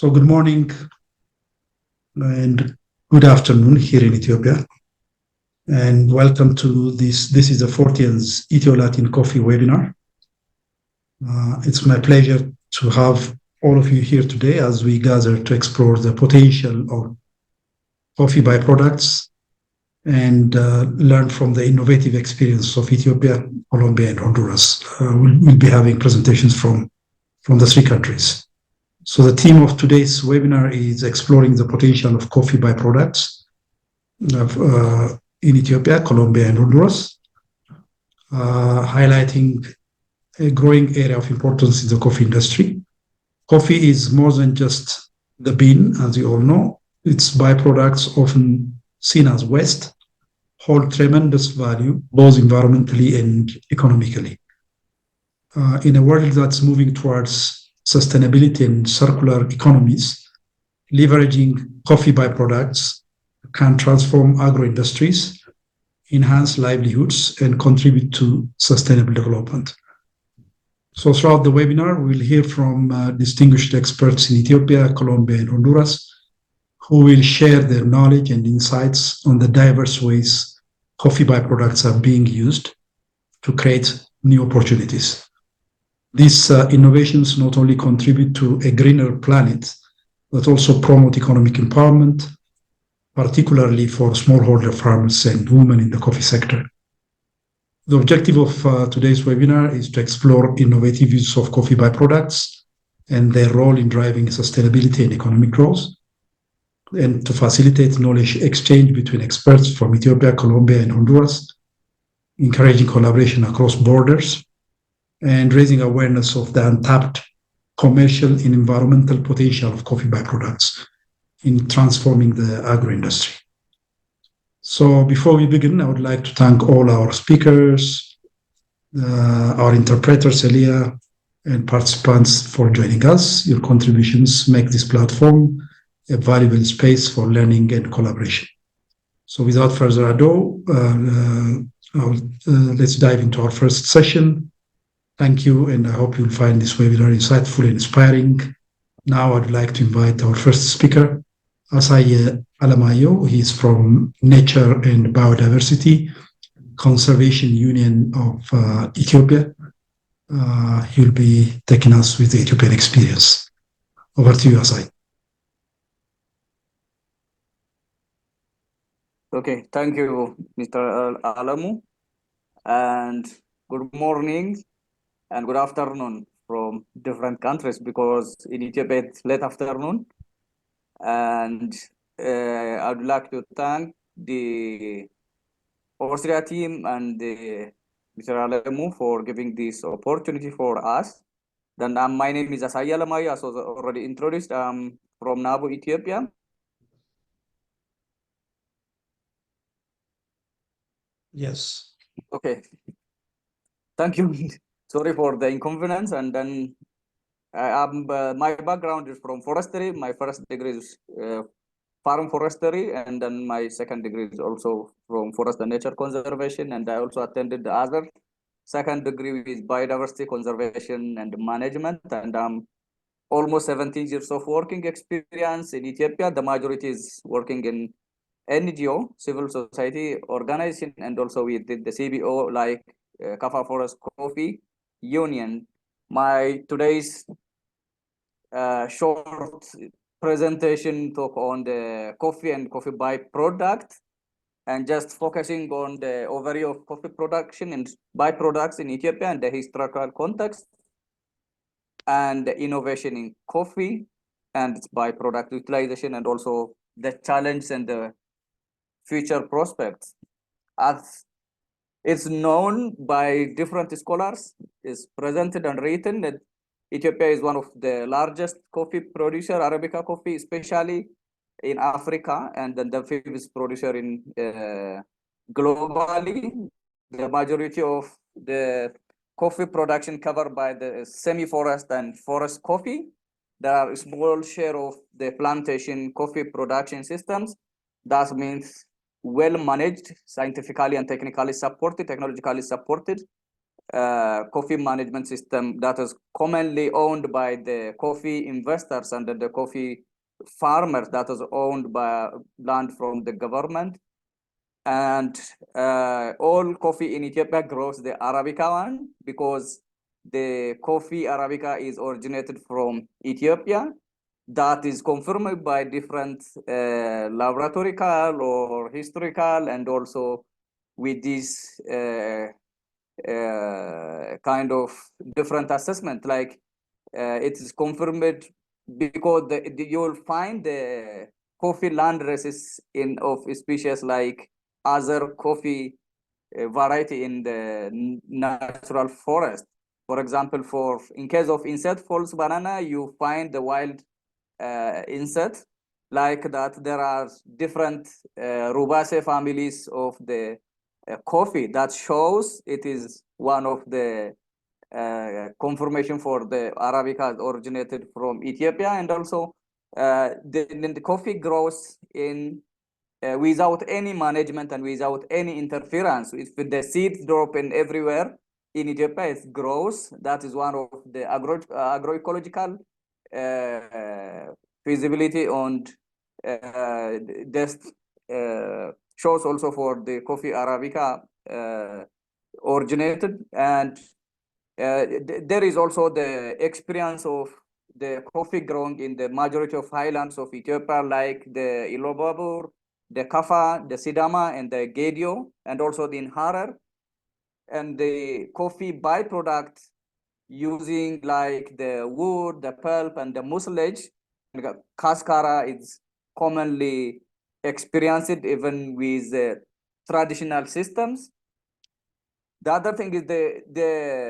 So good morning and good afternoon here in Ethiopia. And welcome to this. This is the 40th EthioLatinCoffee webinar. It's my pleasure to have all of you here today as we gather to explore the potential of coffee byproducts and learn from the innovative experience of Ethiopia, Colombia, and Honduras. We'll be having presentations from the three countries. So the theme of today's webinar is exploring the potential of coffee byproducts in Ethiopia, Colombia, and Honduras, highlighting a growing area of importance in the coffee industry. Coffee is more than just the bean, as you all know. Its byproducts, often seen as waste, hold tremendous value, both environmentally and economically. In a world that's moving towards sustainability and circular economies, leveraging coffee byproducts can transform agro-industries, enhance livelihoods, and contribute to sustainable development. So throughout the webinar, we'll hear from distinguished experts in Ethiopia, Colombia, and Honduras, who will share their knowledge and insights on the diverse ways coffee byproducts are being used to create new opportunities. These innovations not only contribute to a greener planet, but also promote economic empowerment, particularly for smallholder farmers and women in the coffee sector. The objective of today's webinar is to explore innovative use of coffee byproducts and their role in driving sustainability and economic growth, and to facilitate knowledge exchange between experts from Ethiopia, Colombia, and Honduras, encouraging collaboration across borders, and raising awareness of the untapped commercial and environmental potential of coffee byproducts in transforming the agro-industry. So before we begin, I would like to thank all our speakers, our interpreters, Elia, and participants for joining us. Your contributions make this platform a valuable space for learning and collaboration. So without further ado, let's dive into our first session. Thank you, and I hope you'll find this webinar insightful and inspiring. Now I'd like to invite our first speaker, Asai Alamayo. He's from Nature and Biodiversity Conservation Union of Ethiopia. He'll be taking us with the Ethiopian experience. Over to you, Asai. Okay, thank you, Mr. Alamu, and good morning and good afternoon from different countries, because in Ethiopia it's late afternoon. And I would like to thank the Austria team and Mr. Alamu for giving this opportunity for us. Then my name is Asai Alamayo, as was already introduced. I'm from Nabu, Ethiopia. Yes. Okay. Thank you. Sorry for the inconvenience. And then my background is from forestry. My first degree is farm forestry, and then my second degree is also from forest and nature conservation. And I also attended the other second degree is biodiversity conservation and management. And almost 17 years of working experience in Ethiopia. The majority is working in NGO, civil society organization, and also we did the CBO like Kafa Forest Coffee Union. My today's short presentation talk on the coffee and coffee byproduct, and just focusing on the overview of coffee production and byproducts in Ethiopia and the historical context and the innovation in coffee and its byproduct utilization, and also the challenge and the future prospects. As it's known by different scholars, is presented and written that Ethiopia is one of the largest coffee producer, Arabica coffee, especially in Africa, and then the fifth producer in globally. The majority of the coffee production covered by the semi-forest and forest coffee. There are a small share of the plantation coffee production systems. That means well managed, scientifically and technically supported, technologically supported, coffee management system that is commonly owned by the coffee investors and the coffee farmers that is owned by land from the government. And all coffee in Ethiopia grows the Arabica one because the coffee Arabica is originated from Ethiopia. That is confirmed by different laboratorical or historical, and also with this kind of different assessment. Like it is confirmed because you will find the coffee land races of species like other coffee variety in the natural forest. For example, in case of insect false banana, you find the wild insect like that. There are different Rubaceae families of the coffee that shows it is one of the confirmation for the Arabica originated from Ethiopia. And also the coffee grows in without any management and without any interference. If the seeds drop in everywhere in Ethiopia, it grows. That is one of the agroecological feasibility, and this shows also for the coffee Arabica originated. And there is also the experience of the coffee growing in the majority of highlands of Ethiopia, like the Ilobabur, the Kafa, the Sidama, and the Gedio, and also the Harar. And the coffee byproduct using like the wood, the pulp, and the mucilage, cascara is commonly experienced even with traditional systems. The other thing is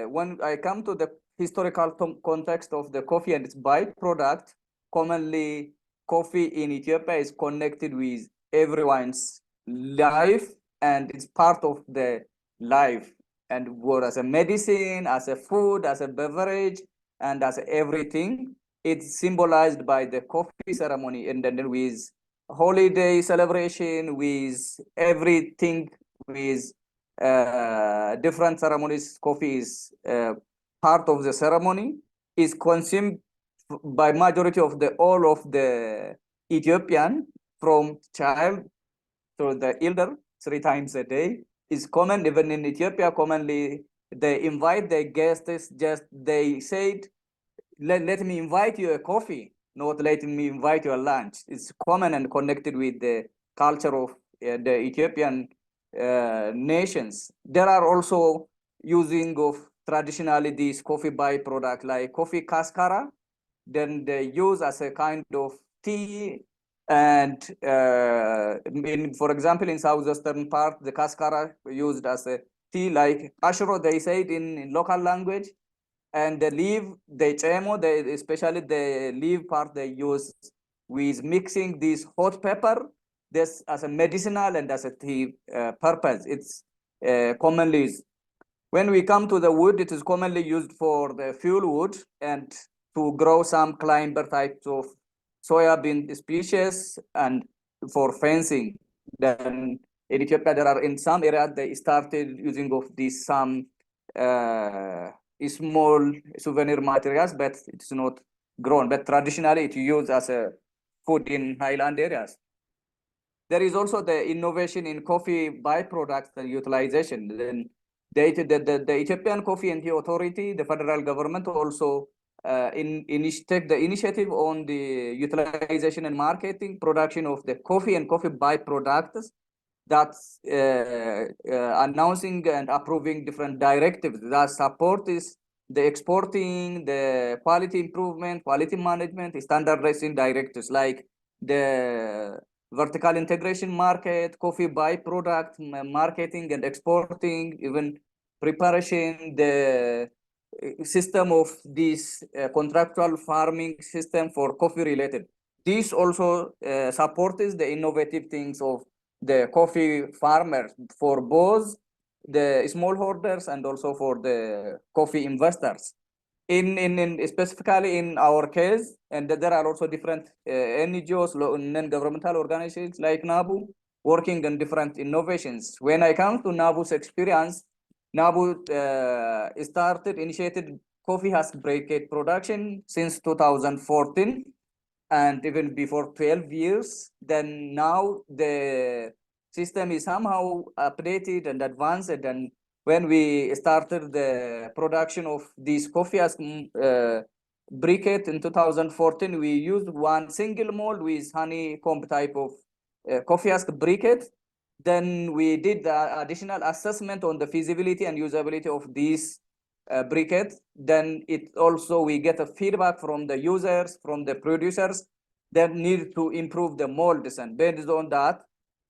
when I come to the historical context of the coffee and its byproduct, commonly coffee in Ethiopia is connected with everyone's life, and it's part of the life, and what as a medicine, as a food, as a beverage, and as everything. It's symbolized by the coffee ceremony, and then with holiday celebration, with everything, with different ceremonies. Coffee is part of the ceremony, is consumed by majority of all of the Ethiopian, from child to the elder, 3 times a day. Is common even in Ethiopia. Commonly they invite their guests, just they said, let me invite you a coffee, not let me invite you a lunch. It's common and connected with the culture of the Ethiopian nations. There are also using of traditionally this coffee byproduct like coffee cascara, then they use as a kind of tea. And for example, in southwestern part, the cascara used as a tea, like ashro, they say it in local language. And the leaf, the chemo, especially the leaf part, they use with mixing this hot pepper, this as a medicinal and as a tea purpose. It's commonly used. When we come to the wood, it is commonly used for the fuel wood and to grow some climber types of soybean species and for fencing. Then in Ethiopia, there are in some areas they started using of these some small souvenir materials, but it's not grown. But traditionally, it's used as a food in highland areas. There is also the innovation in coffee byproducts and utilization. Then the Ethiopian Coffee and Tea Authority, the federal government, also take the initiative on the utilization and marketing production of the coffee and coffee byproducts. That's announcing and approving different directives that support is the exporting, the quality improvement, quality management, standardizing directives like the vertical integration market, coffee byproduct marketing and exporting, even preparation, the system of this contractual farming system for coffee related. This also supports the innovative things of the coffee farmers for both the smallholders and also for the coffee investors. In specifically in our case, and there are also different NGOs, non-governmental organizations like NABU, working on different innovations. When I come to NABU's experience, NABU initiated coffee husk briquette production since 2014, and even before 12 years. Then now the system is somehow updated and advanced, and when we started the production of this coffee husk briquette in 2014, we used one single mold with honeycomb type of coffee husk briquette. Then we did the additional assessment on the feasibility and usability of these briquette. Then it also, we get a feedback from the users, from the producers that need to improve the molds. And based on that,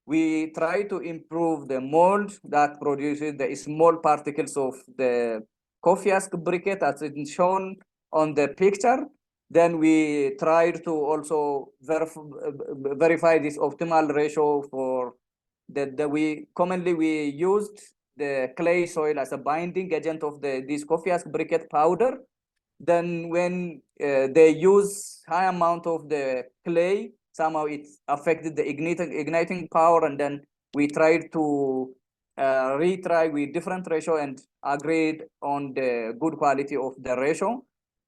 we try to improve the mold that produces the small particles of the coffee husk briquette as it's shown on the picture. Then we tried to also verify this optimal ratio for we used the clay soil as a binding agent of this coffee husk briquette powder. Then when they use high amount of the clay, somehow it affected the igniting power, and then we tried to retry with different ratio and agreed on the good quality of the ratio.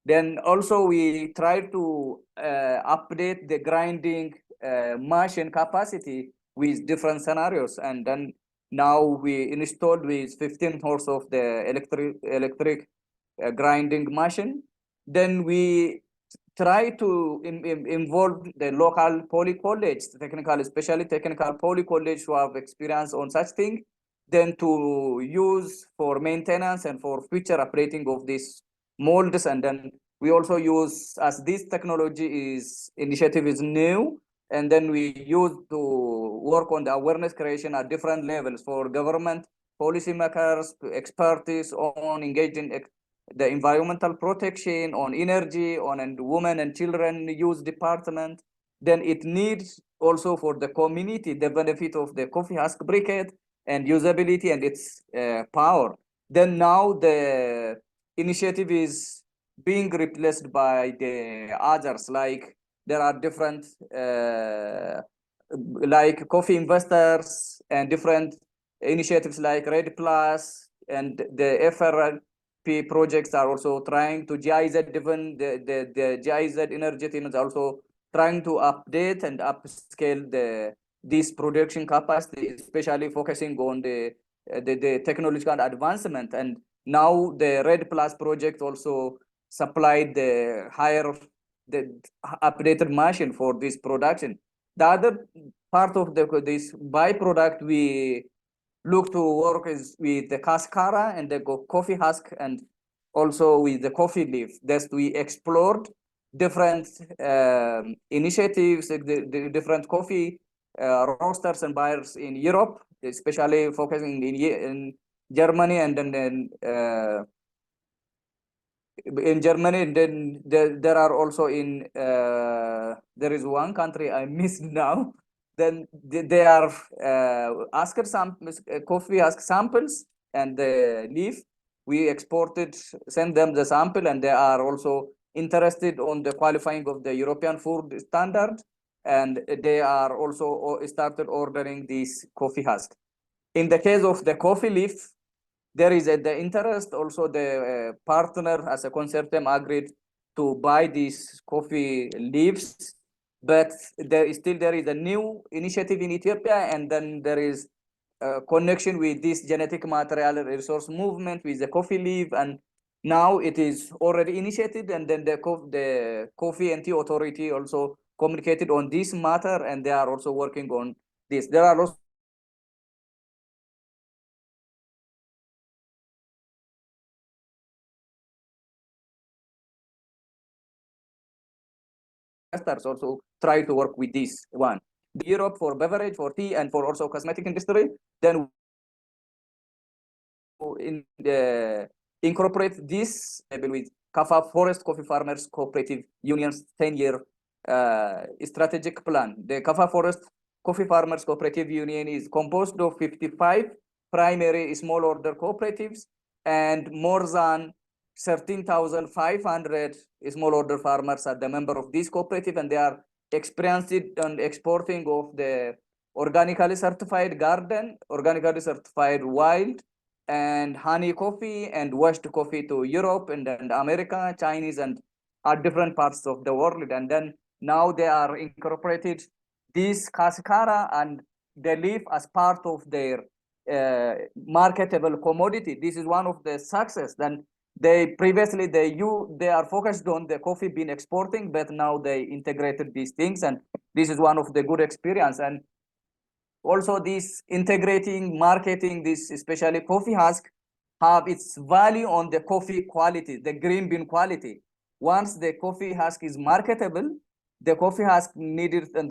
Then also we tried to update the grinding machine capacity with different scenarios, and then now we installed with 15 horse of the electric grinding machine. Then we try to involve the local poly college, technical, especially technical poly college who have experience on such thing, then to use for maintenance and for future operating of these molds. And then we also use, as this technology initiative is new, and then we use to work on the awareness creation at different levels for government, policymakers, expertise on engaging the environmental protection, on energy, on and women and children use department. Then it needs also for the community the benefit of the coffee husk briquette and usability and its power. Then now the initiative is being replaced by the others, like there are different like coffee investors and different initiatives like Red Plus, and the FRP projects are also trying to GIZ, even the GIZ energy team is also trying to update and upscale this production capacity, especially focusing on the technological advancement. And now the Red Plus project also supplied the updated machine for this production. The other part of this byproduct we look to work is with the cascara and the coffee husk, and also with the coffee leaf. Thus we explored different initiatives, the different coffee roasters and buyers in Europe, especially focusing in Germany, and then in Germany, and then there are also in there is one country I missed now. Then they are asked some coffee husk samples and the leaf. We exported, send them the sample, and they are also interested on the qualifying of the European food standard, and they are also started ordering this coffee husk. In the case of the coffee leaf, there is the interest. Also, the partner as a consortium agreed to buy these coffee leaves, but there is a new initiative in Ethiopia, and then there is a connection with this genetic material resource movement with the coffee leaf, and now it is already initiated, and then the coffee and tea authority also communicated on this matter, and they are also working on this. There are also investors also try to work with this one. Europe for beverage, for tea, and for also cosmetic industry. Then incorporate this with Kafa Forest Coffee Farmers Cooperative Union's 10-year strategic plan. The Kafa Forest Coffee Farmers Cooperative Union is composed of 55 primary small order cooperatives and more than 13,500 small order farmers are the member of this cooperative, and they are experienced on exporting of the organically certified garden, organically certified wild, and honey coffee and washed coffee to Europe and America, Chinese, and different parts of the world. And then now they are incorporated this cascara and the leaf as part of their marketable commodity. This is one of the success. Then they previously they are focused on the coffee bean exporting, but now they integrated these things, and this is one of the good experience. And also this integrating marketing, this especially coffee husk, have its value on the coffee quality, the green bean quality. Once the coffee husk is marketable, the coffee husk needed and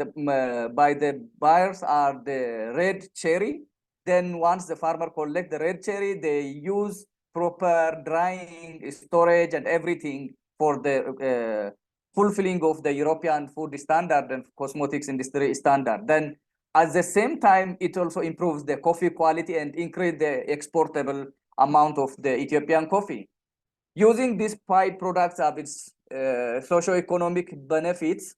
by the buyers are the red cherry. Then once the farmer collect the red cherry, they use proper drying, storage, and everything for the fulfilling of the European food standard and cosmetics industry standard. Then at the same time, it also improves the coffee quality and increase the exportable amount of the Ethiopian coffee. Using these products have its socio-economic benefits,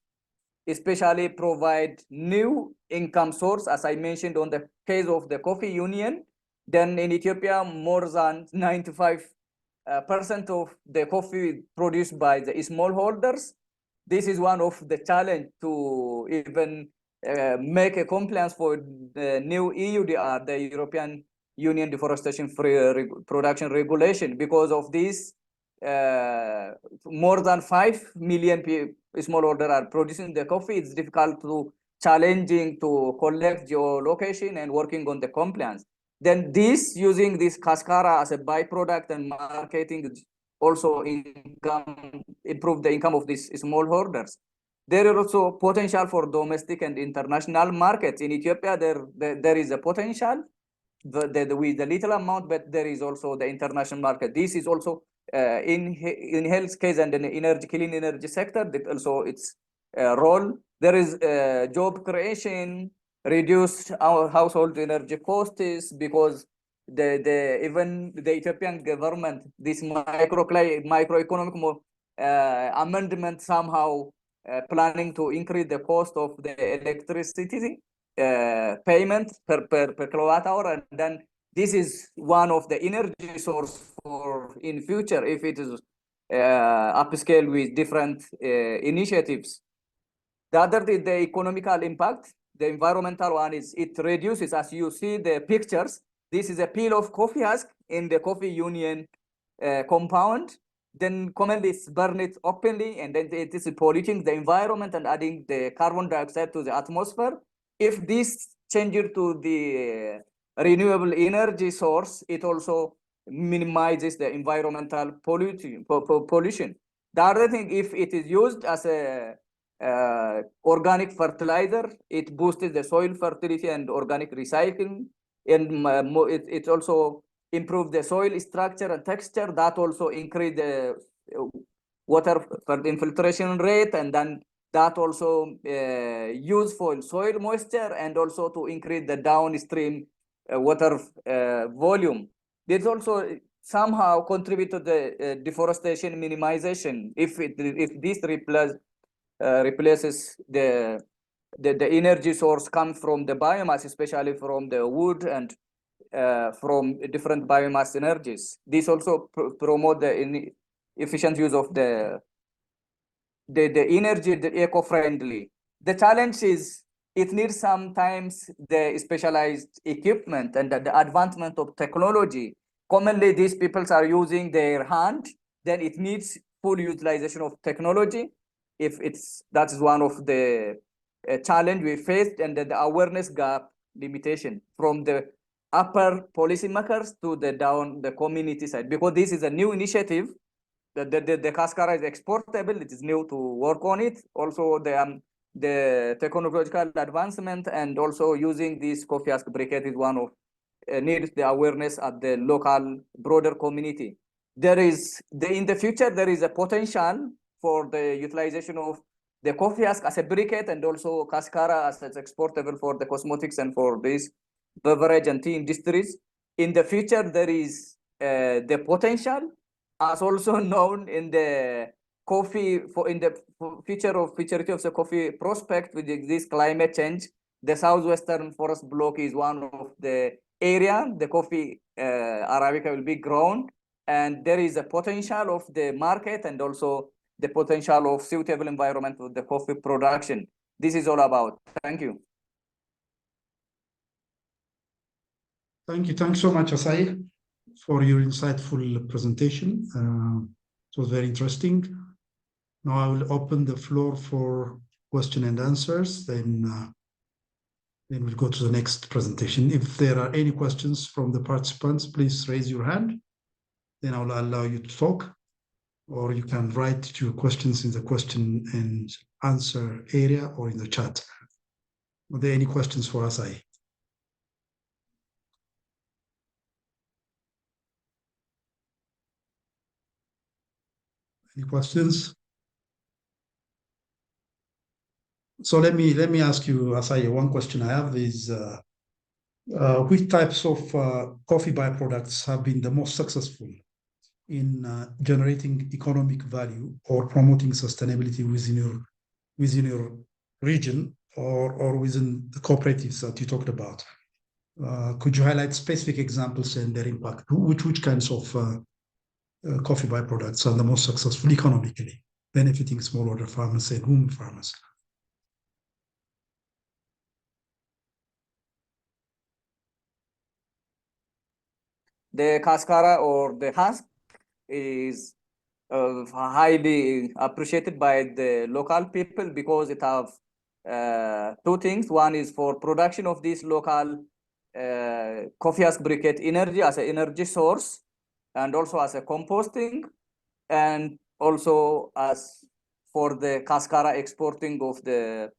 especially provide new income source, as I mentioned on the case of the coffee union. Then in Ethiopia, more than 95% of the coffee produced by the smallholders. This is one of the challenge to even make a compliance for the new EUDR, the European Union Deforestation Free Production Regulation. Because of this, more than 5 million smallholder are producing the coffee. It's difficult to challenging to collect geolocation and working on the compliance. Then this using this cascara as a byproduct and marketing also improve the income of these smallholders. There is also potential for domestic and international markets. In Ethiopia, there is a potential with the little amount, but there is also the international market. This is also in health case and in energy, clean energy sector, that also its role. There is job creation, reduce our household energy costs, because even the Ethiopian government, this microeconomic amendment somehow planning to increase the cost of the electricity payment per kilowatt hour, and then this is one of the energy source for in future if it is upscale with different initiatives. The other is the economical impact. The environmental one is it reduces, as you see the pictures. This is a peel of coffee husk in the coffee union compound. Then commonly it's burned it openly, and then it is polluting the environment and adding the carbon dioxide to the atmosphere. If this changes to the renewable energy source, it also minimizes the environmental pollution. The other thing, if it is used as a organic fertilizer, it boosts the soil fertility and organic recycling, and it also improve the soil structure and texture. That also increase the water infiltration rate, and then that also use for soil moisture and also to increase the downstream water volume. This also somehow contribute to the deforestation minimization if this replaces the energy source comes from the biomass, especially from the wood and from different biomass energies. This also promote the efficient use of the energy, the eco-friendly. The challenge is it needs sometimes the specialized equipment and the advancement of technology. Commonly, these people are using their hand, then it needs full utilization of technology. If that is one of the challenge we faced, and the awareness gap limitation from the upper policymakers to the community side, because this is a new initiative. The cascara is exportable. It is new to work on it. Also, the technological advancement and also using this coffee husk briquette is one of needs the awareness at the local broader community. There is in the future there is a potential for the utilization of the coffee husk as a briquette and also cascara as exportable for the cosmetics and for these beverage and tea industries. In the future, there is the potential, as also known in the coffee in the futurity of the coffee prospect with this climate change. The southwestern forest block is one of the area. The coffee Arabica will be grown, and there is a potential of the market and also the potential of suitable environment for the coffee production. This is all about. Thank you. Thank you. Thanks so much, Asai, for your insightful presentation. It was very interesting. Now I will open the floor for question and answers. Then we'll go to the next presentation. If there are any questions from the participants, please raise your hand. Then I will allow you to talk, or you can write your questions in the question and answer area or in the chat. Are there any questions for Asai? Any questions? So let me ask you, Asai, one question I have is, which types of coffee byproducts have been the most successful in generating economic value or promoting sustainability within your region or within the cooperatives that you talked about? Could you highlight specific examples and their impact? Which kinds of coffee byproducts are the most successful economically, benefiting smallholder farmers and women farmers? The cascara or the husk is highly appreciated by the local people because it have two things. One is for production of this local coffee husk briquette energy as an energy source, and also as a composting, and also as for the cascara exporting of the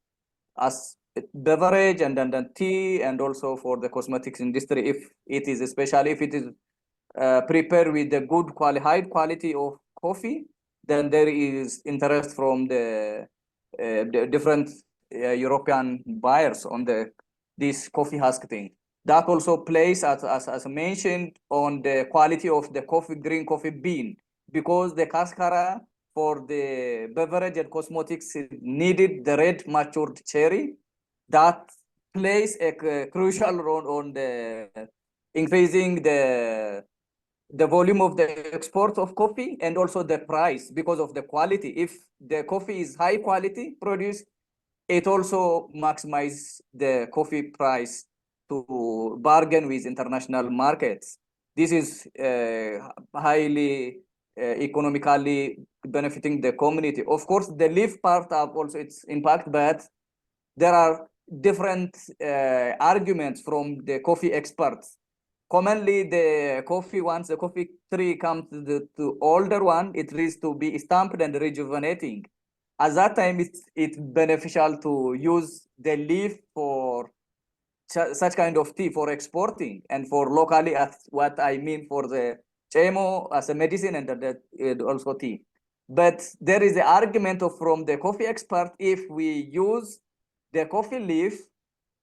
as beverage and then tea, and also for the cosmetics industry, if it is, especially if it is prepared with the good high quality of coffee, then there is interest from the different European buyers on this coffee husk thing. That also plays, as mentioned, on the quality of the green coffee bean, because the cascara for the beverage and cosmetics needed the red matured cherry. That plays a crucial role on the increasing the volume of the export of coffee and also the price because of the quality. If the coffee is high quality produced, it also maximizes the coffee price to bargain with international markets. This is highly economically benefiting the community. Of course, the leaf part have also its impact, but there are different arguments from the coffee experts. Commonly, the coffee, once the coffee tree comes to older one, it needs to be stamped and rejuvenating. At that time, it's beneficial to use the leaf for such kind of tea for exporting, and for locally, as what I mean for the chemo as a medicine and also tea. But there is the argument from the coffee expert, if we use the coffee leaf,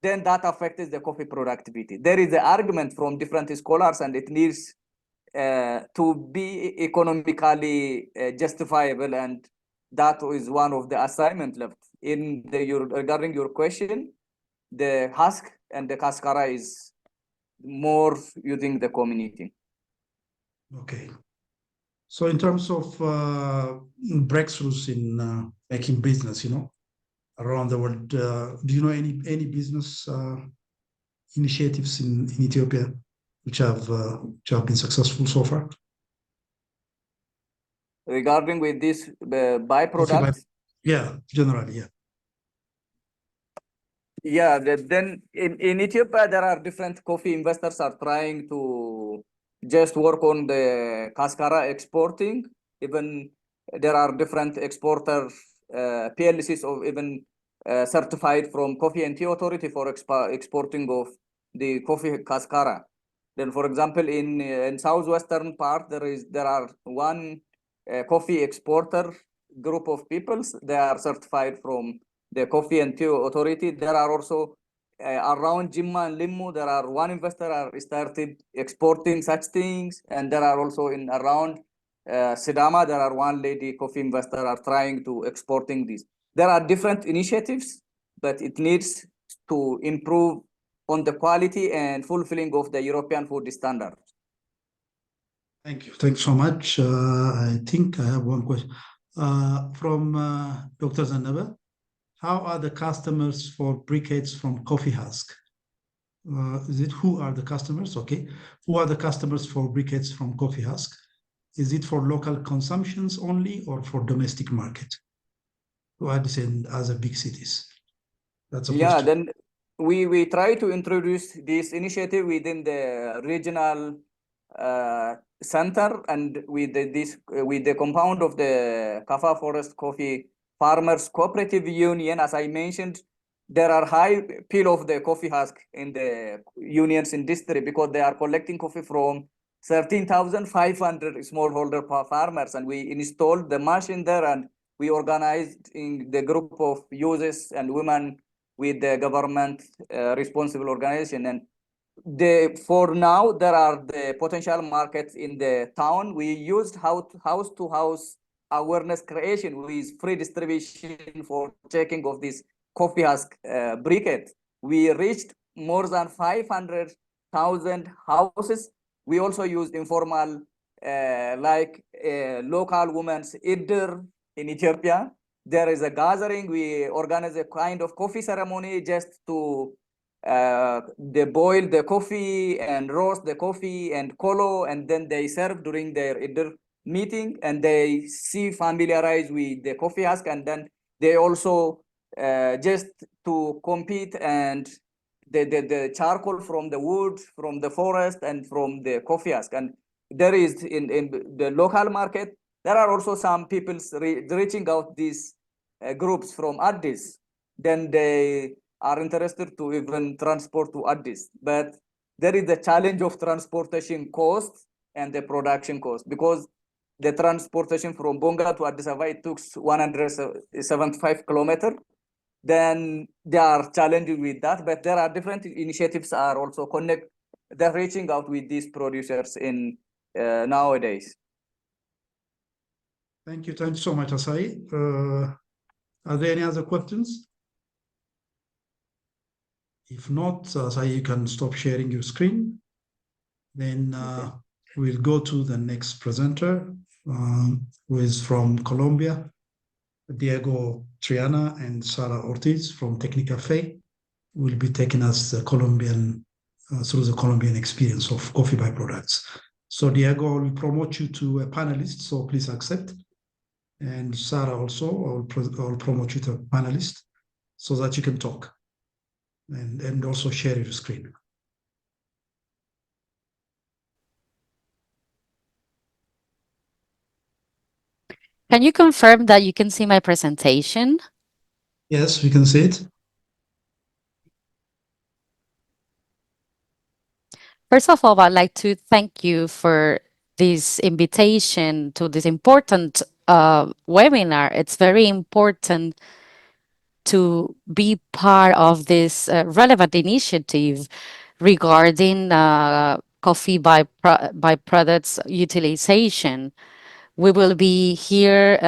then that affects the coffee productivity. There is the argument from different scholars, and it needs to be economically justifiable, and that is one of the assignment left. Regarding your question, the husk and the cascara is more using the community. Okay. So in terms of breakthroughs in making business, around the world, do you know any business initiatives in Ethiopia which have been successful so far? Regarding with this byproduct? Yeah, generally, yeah. Yeah, then in Ethiopia, there are different coffee investors are trying to just work on the cascara exporting. Even there are different exporter PLCs of even certified from Coffee and Tea Authority for exporting of the coffee cascara. Then, for example, in southwestern part, there are one coffee exporter group of peoples. They are certified from the Coffee and Tea Authority. There are also around Jimma and Limmu, there are one investor are started exporting such things, and there are also in around Sidama, there are one lady coffee investor are trying to exporting this. There are different initiatives, but it needs to improve on the quality and fulfilling of the European food standard. Thank you. Thanks so much. I think I have one question from Dr. Zanaba. How are the customers for briquettes from Coffee Husk? Is it who are the customers? Okay. Who are the customers for briquettes from Coffee Husk? Is it for local consumptions only or for domestic market? To Addis and other big cities? That's a Yeah, question. then we try to introduce this initiative within the regional center and with this with the compound of the Kafa Forest Coffee Farmers Cooperative Union. As I mentioned, there are high pile of the coffee husk in the unions in district because they are collecting coffee from 13,500 smallholder farmers, and we installed the machine there, and we organized in the group of youths and women with the government responsible organization. And for now there are the potential markets in the town. We used house to house awareness creation with free distribution for checking of this coffee husk briquette. We reached more than 500,000 houses. We also used informal local women's idder in Ethiopia. There is a gathering. We organize a kind of coffee ceremony just to they boil the coffee and roast the coffee and colo, and then they serve during their meeting, and they see familiarize with the coffee husk, and then they also just to compete, and the charcoal from the wood, from the forest, and from the coffee husk. And there is in the local market, there are also some people reaching out these groups from Addis. Then they are interested to even transport to Addis. But there is the challenge of transportation cost and the production cost, because the transportation from Bonga to Addis Ababa, it took 175 kilometers. Then they are challenging with that, but there are different initiatives are also connect. They're reaching out with these producers in nowadays. Thank you. Thank you so much, Asai. Are there any other questions? If not, Asai, you can stop sharing your screen. Then we'll go to the next presenter, who is from Colombia, Diego Triana and Sara Ortiz from EthioLatinCoffee will be taking us the through the Colombian experience of coffee byproducts. So Diego will promote you to a panelist, so please accept. And Sara also, I'll promote you to a panelist so that you can talk and also share your screen. Can you confirm that you can see my presentation? Yes, we can see it. First of all, I'd like to thank you for this invitation to this important webinar. It's very important to be part of this relevant initiative regarding coffee byproducts utilization. We will be here,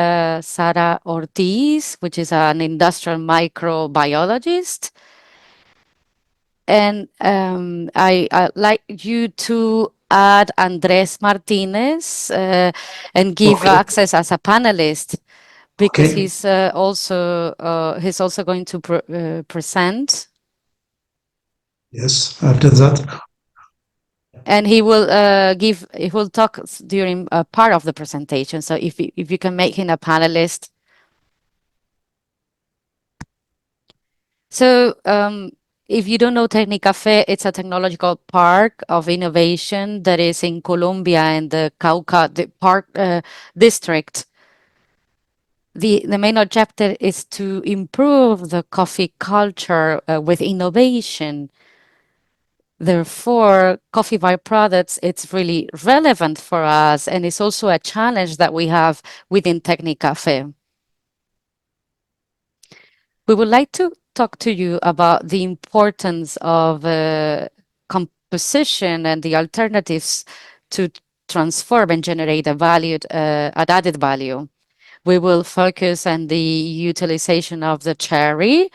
Sara Ortiz, which is an industrial microbiologist. And I'd like you to add Andres Martinez and give access as a panelist, because he's also going to present. Yes, after that. And he will talk during part of the presentation. So if you can make him a panelist. So if you don't know EthioLatinCoffee, it's a technological park of innovation that is in Colombia in the Cauca Park district. The main objective is to improve the coffee culture with innovation. Therefore, coffee byproducts, it's really relevant for us, and it's also a challenge that we have within EthioLatinCoffee. We would like to talk to you about the importance of composition and the alternatives to transform and generate added value. We will focus on the utilization of the cherry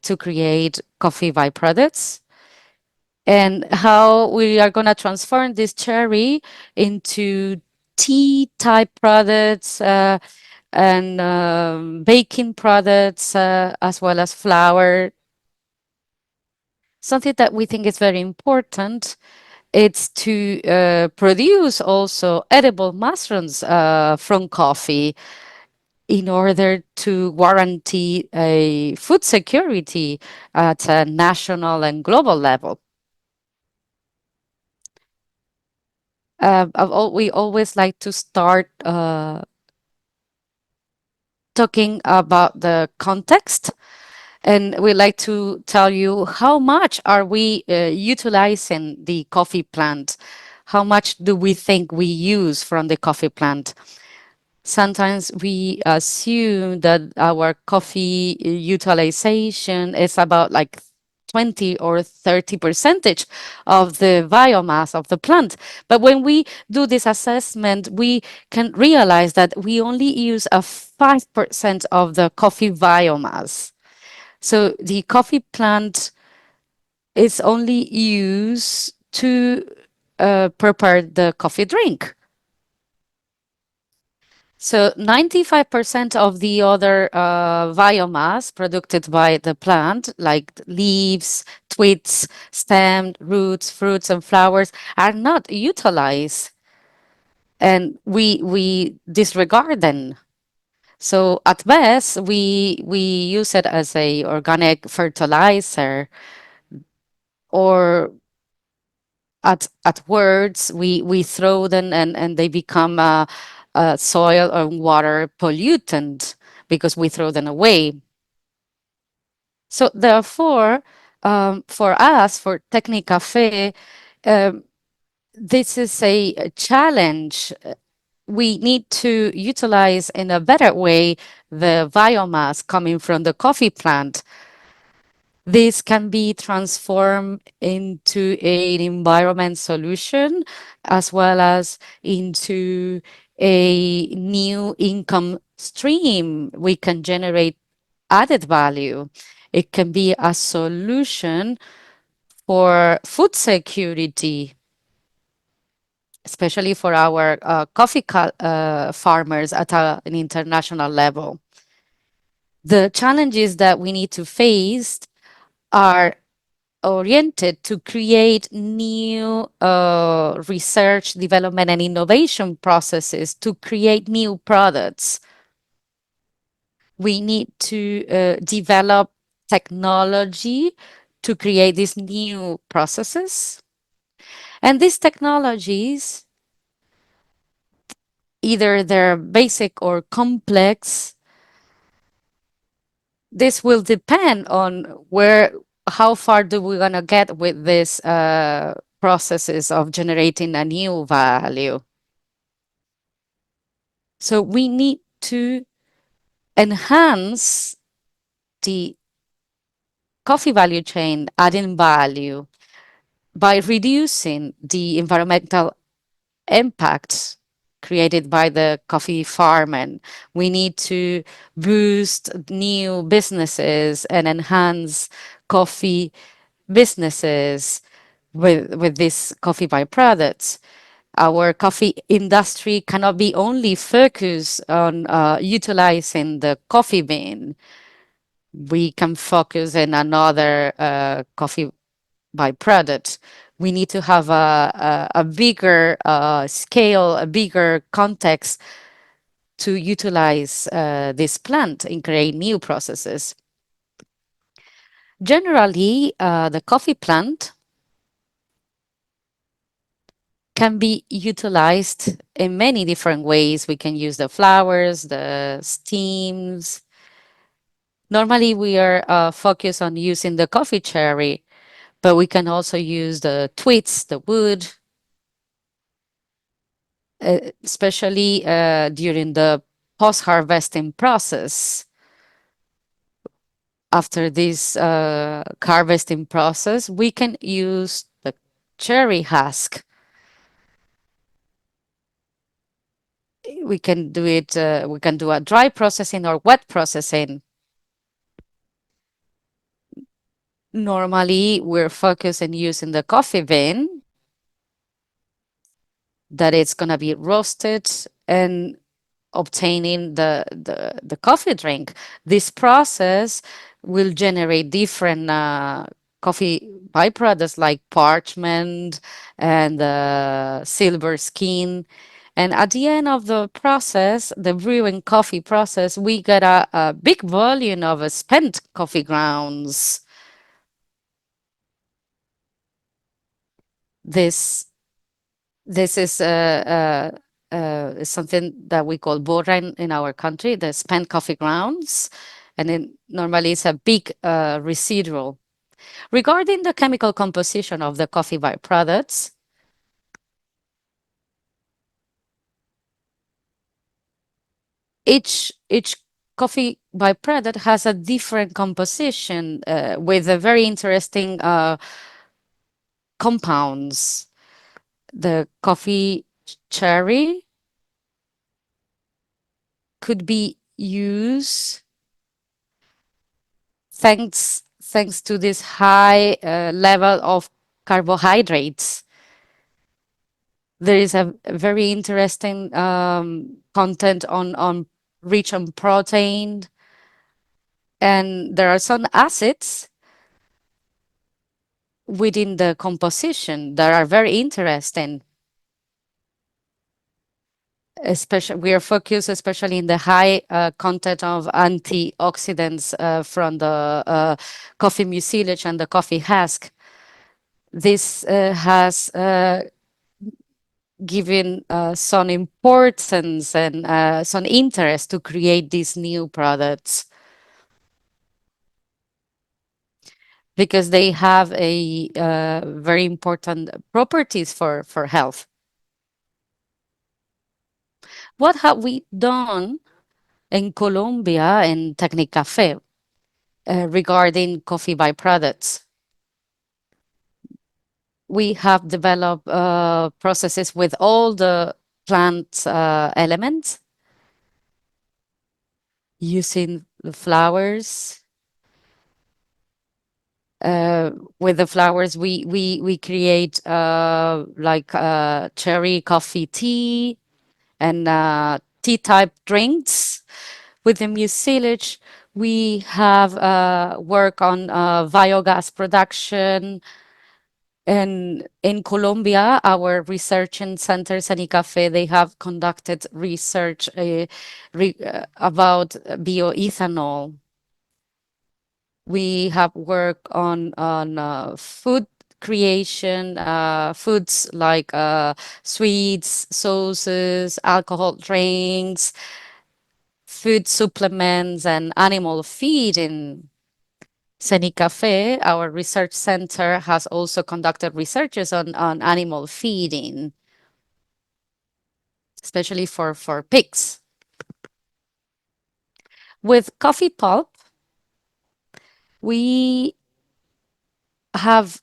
to create coffee byproducts. and how we are going to transform this cherry into tea type products and baking products, as well as flour. Something that we think is very important, it's to produce also edible mushrooms from coffee in order to guarantee a food security at a national and global level. We always like to start talking about the context, and we like to tell you how much are we utilizing the coffee plant, how much do we think we use from the coffee plant. Sometimes we assume that our coffee utilization is about like 20 or 30% of the biomass of the plant. But when we do this assessment, we can realize that we only use a 5% of the coffee biomass. So the coffee plant is only used to prepare the coffee drink. So 95% of the other biomass produced by the plant, like leaves, twigs, stem, roots, fruits, and flowers, are not utilized, and we disregard them. So at best, we use it as a organic fertilizer, or at words we throw them and they become a soil or water pollutant because we throw them away. So therefore, for us, for EthioLatinCoffee, this is a challenge. We need to utilize in a better way the biomass coming from the coffee plant. This can be transformed into an environment solution as well as into a new income stream. We can generate added value. It can be a solution for food security, especially for our coffee farmers at an international level. The challenges that we need to face are oriented to create new research, development, and innovation processes to create new products. We need to develop technology to create these new processes. And these technologies, either they're basic or complex, this will depend on how far do we gonna get with this processes of generating a new value. So we need to enhance the coffee value chain, adding value by reducing the environmental impacts created by the coffee farm, and we need to boost new businesses and enhance coffee businesses with these coffee byproducts. Our coffee industry cannot be only focused on utilizing the coffee bean. We can focus in another coffee byproduct. We need to have a bigger scale, a bigger context to utilize this plant and create new processes. Generally, the coffee plant can be utilized in many different ways. We can use the flowers, the steams. Normally, we are focused on using the coffee cherry, but we can also use the twigs, the wood, especially during the post-harvesting process. After this harvesting process, we can use the cherry husk. We can do it, we can do a dry processing or wet processing. Normally, we're focused on using the coffee bean, that it's going to be roasted and obtaining the coffee drink. This process will generate different coffee byproducts like parchment and silver skin. And at the end of the process, the brewing coffee process, we get a big volume of spent coffee grounds. This this is something that we call borra in our country, the spent coffee grounds, and then normally it's a big residual. Regarding the chemical composition of the coffee byproducts, each coffee byproduct has a different composition with a very interesting compounds. The coffee cherry could be used thanks to this high level of carbohydrates. There is a very interesting content on rich on protein, and there are some acids within the composition that are very interesting. Especially, we are focused especially in the high content of antioxidants from the coffee mucilage and the coffee husk. This has given some importance and some interest to create these new products because they have a very important properties for health. What have we done in Colombia and EthioLatinCoffee regarding coffee byproducts? We have developed processes with all the plant elements using the flowers. With the flowers, we create like cherry coffee tea and tea type drinks. With the mucilage, we have work on biogas production. And in Colombia, our research center, EthioLatinCoffee, they have conducted research about bioethanol. We have worked on food creation, foods like sweets, sauces, alcohol drinks, food supplements, and animal feed. In EthioLatinCoffee, our research center has also conducted researches on animal feeding, especially for pigs. With coffee pulp, we have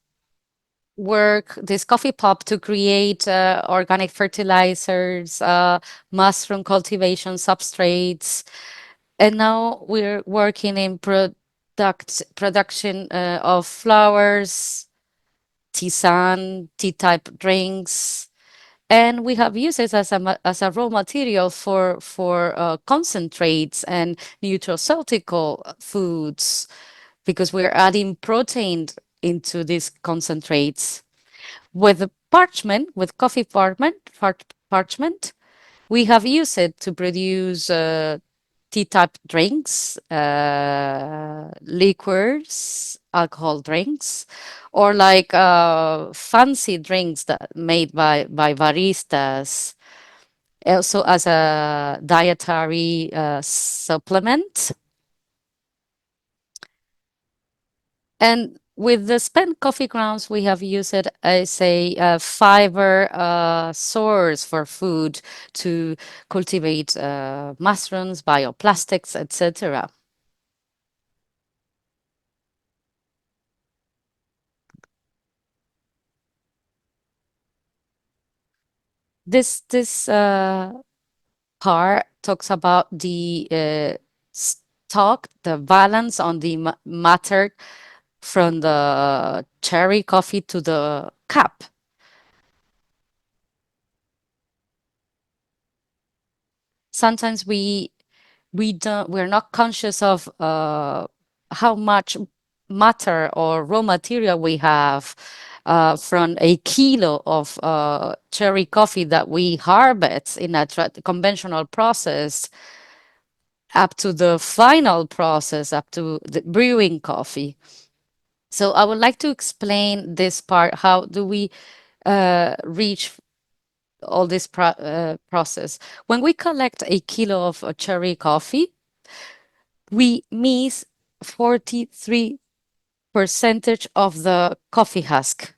work this coffee pulp to create organic fertilizers, mushroom cultivation substrates, and now we're working in production of flowers, tisane, tea type drinks, and we have used it as a raw material for concentrates and nutraceutical foods because we're adding protein into these concentrates. With parchment, with coffee parchment, we have used it to produce tea-type drinks, liquors, alcohol drinks, or like fancy drinks that made by baristas. Also as a dietary supplement. And with the spent coffee grounds, we have used it as a fiber source for food to cultivate mushrooms, bioplastics, etc. This part talks about the stock, the balance on the matter from the cherry coffee to the cup. Sometimes we're not conscious of how much matter or raw material we have from a kilo of cherry coffee that we harvest in a conventional process up to the final process, up to the brewing coffee. So I would like to explain this part. How do we reach all this process? When we collect a kilo of cherry coffee, we miss 43% of the coffee husk.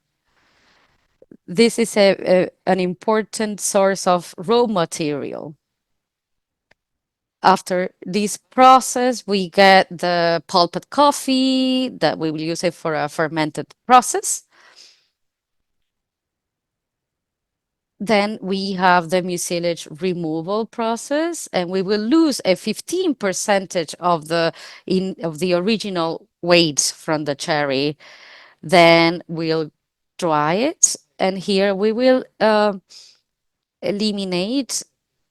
This is an important source of raw material. After this process, we get the pulped coffee that we will use it for a fermented process. Then we have the mucilage removal process, and we will lose a 15% of the original weight from the cherry. Then we'll dry it, and here we will eliminate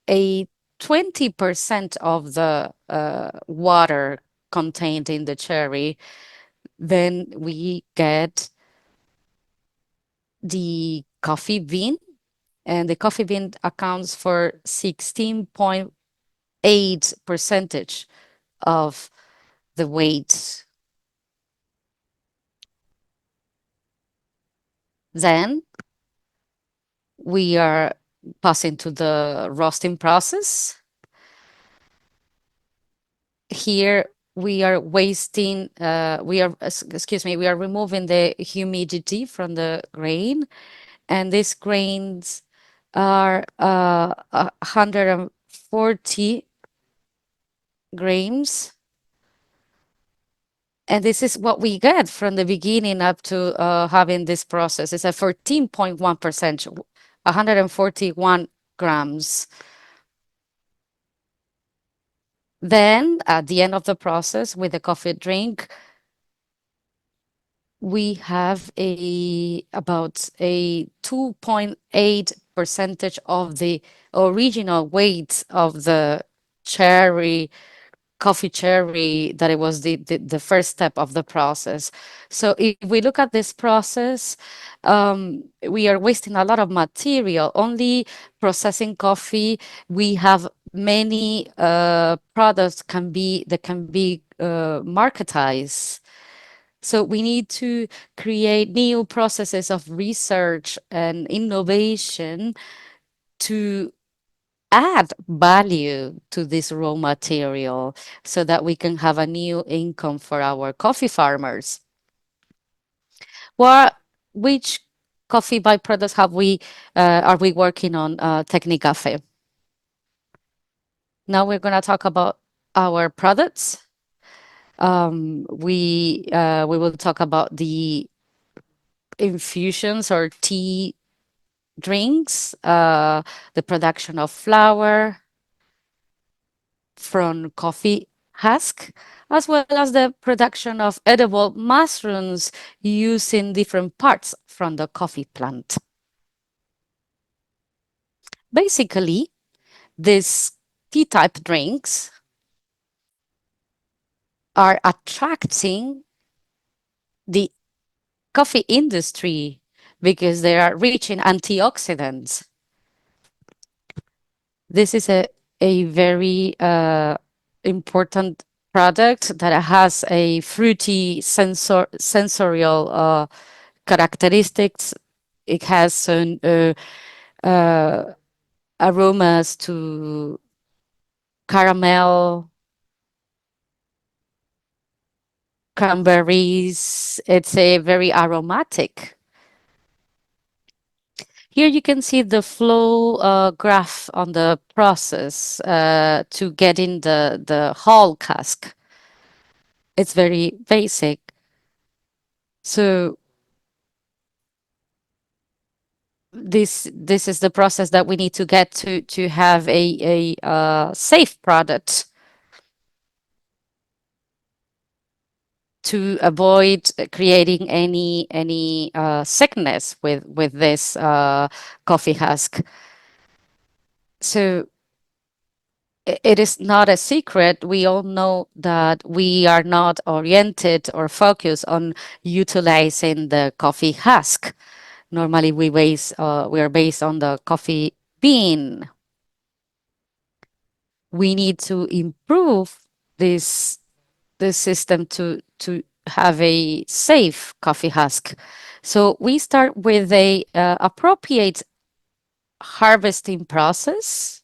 a 20% of the water contained in the cherry. Then we get the coffee bean, and the coffee bean accounts for 16.8% of the weight. Then we are passing to the roasting process. Here we are wasting, we are removing the humidity from the grain, and these grains are 140 grams. And this is what we get from the beginning up to having this process. It's a 14.1%, 141 grams. Then at the end of the process with the coffee drink, we have about a 2.8% of the original weight of the coffee cherry, that it was the first step of the process. So if we look at this process, we are wasting a lot of material. Only processing coffee, we have many products that can be marketized. So we need to create new processes of research and innovation to add value to this raw material so that we can have a new income for our coffee farmers. Which coffee byproducts are we working on EthioLatinCoffee? Now we're going to talk about our products. We will talk about the infusions or tea drinks, the production of flour from coffee husk, as well as the production of edible mushrooms using different parts from the coffee plant. Basically, these tea-type drinks are attracting the coffee industry because they are rich in antioxidants. This is a very important product that has a fruity sensorial characteristics. It has some aromas to caramel, cranberries. It's a very aromatic. Here you can see the flow graph on the process to get in the whole cask. It's very basic. So this is the process that we need to get to have a safe product to avoid creating any sickness with this coffee husk. So it is not a secret. We all know that we are not oriented or focused on utilizing the coffee husk. Normally, we are based on the coffee bean. We need to improve this system to have a safe coffee husk. So we start with a appropriate harvesting process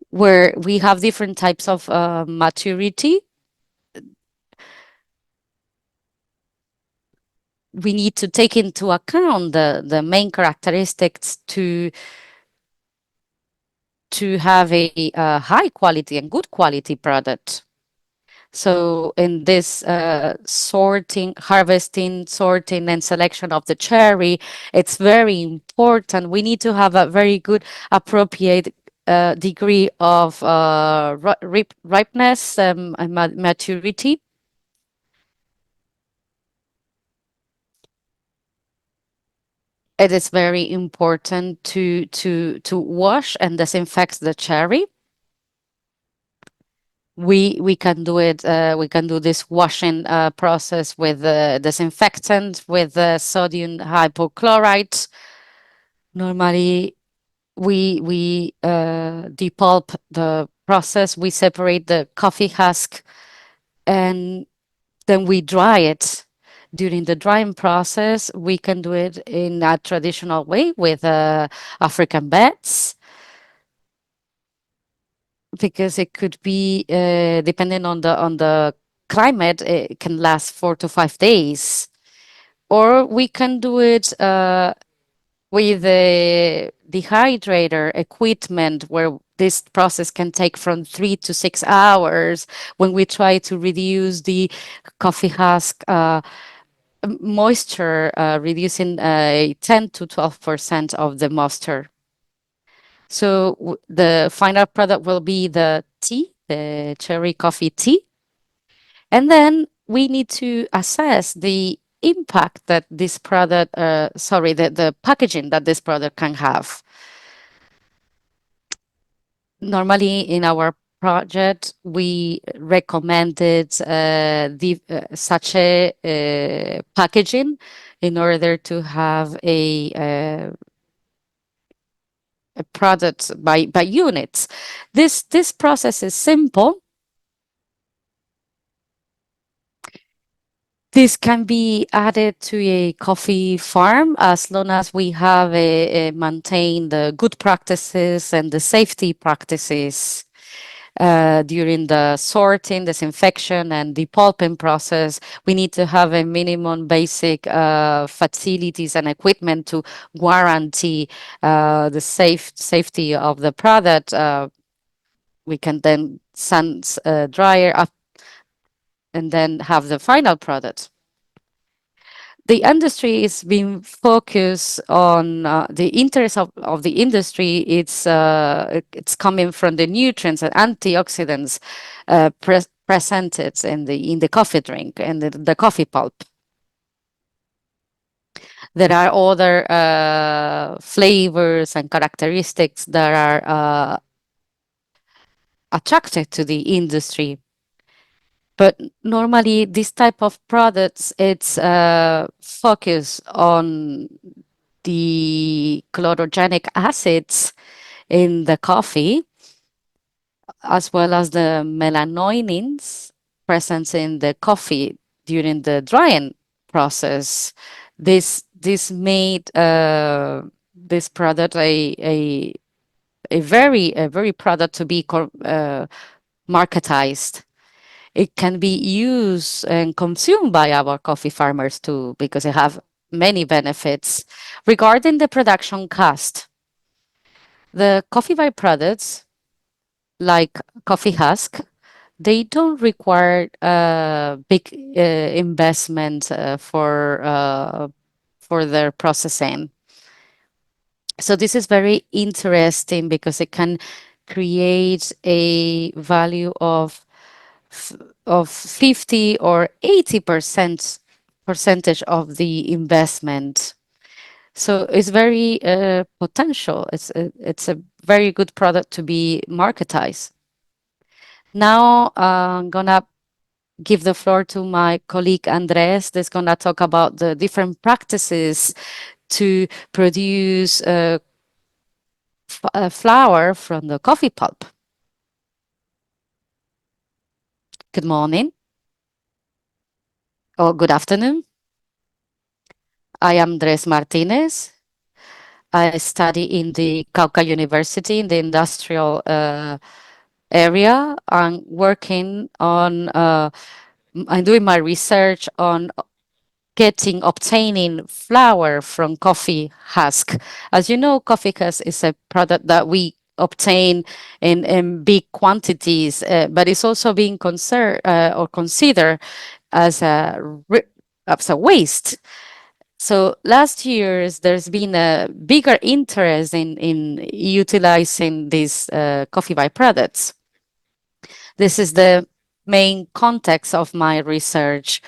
where we have different types of maturity. We need to take into account the main characteristics to have a high quality and good quality product. So in this harvesting, sorting, and selection of the cherry, it's very important. We need to have a very good, appropriate degree of ripeness and maturity. It is very important to wash and disinfect the cherry. We can do it. We can do this washing process with disinfectant, with sodium hypochlorite. Normally, we depulp the process. We separate the coffee husk, and then we dry it. During the drying process, we can do it in a traditional way with African beds, because it could be depending on the climate, it can last 4 to 5 days, or we can do it with a dehydrator equipment where this process can take from 3 to 6 hours, when we try to reduce the coffee husk moisture, reducing 10 to 12% of the moisture. So the final product will be the tea, the cherry coffee tea. And then we need to assess the impact that this product, the packaging that this product can have. Normally in our project, we recommended the sachet packaging in order to have a product by units. This process is simple. This can be added to a coffee farm as long as we have maintained the good practices and the safety practices during the sorting, disinfection, and depulping process. We need to have a minimum basic facilities and equipment to guarantee the safety of the product. We can then sand dryer up and then have the final product. The industry is being focused on the interest of the industry. It's coming from the nutrients and antioxidants presented in the coffee drink and the coffee pulp. There are other flavors and characteristics that are attracted to the industry. But normally, this type of products, it's focused on the chlorogenic acids in the coffee, as well as the melanoidins present in the coffee during the drying process. This made this product a very product to be marketized. It can be used and consumed by our coffee farmers too, because it have many benefits. Regarding the production cost, the coffee byproducts, like coffee husk, they don't require big investment for their processing. So this is very interesting because it can create a value of of 50 or 80% percentage of the investment. So it's very potential. It's a very good product to be marketized. Now I'm gonna give the floor to my colleague Andres, that's gonna talk about the different practices to produce flour from the coffee pulp. Good morning or good afternoon. I am Andres Martinez. I study in the Cauca University in the industrial area. I'm working on, I'm doing my research on obtaining flour from coffee husk. As you know, coffee husk is a product that we obtain in big quantities, but it's also being or considered as a waste. So last years, there's been a bigger interest in utilizing these coffee byproducts. This is the main context of my research.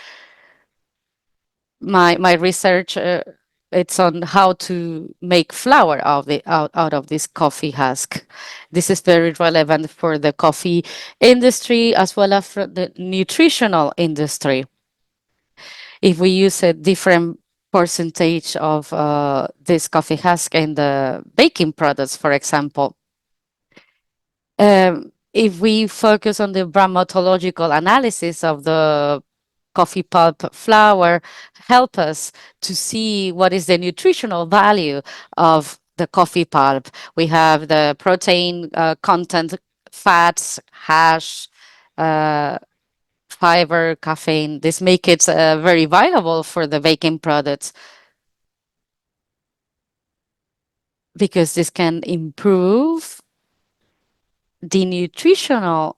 My research it's on how to make flour out of this coffee husk. This is very relevant for the coffee industry as well as for the nutritional industry. If we use a different percentage of this coffee husk in the baking products, for example, if we focus on the bromatological analysis of the coffee pulp flour, help us to see what is the nutritional value of the coffee pulp. We have the protein content, fats, hash, fiber, caffeine. This makes it very viable for the baking products because this can improve the nutritional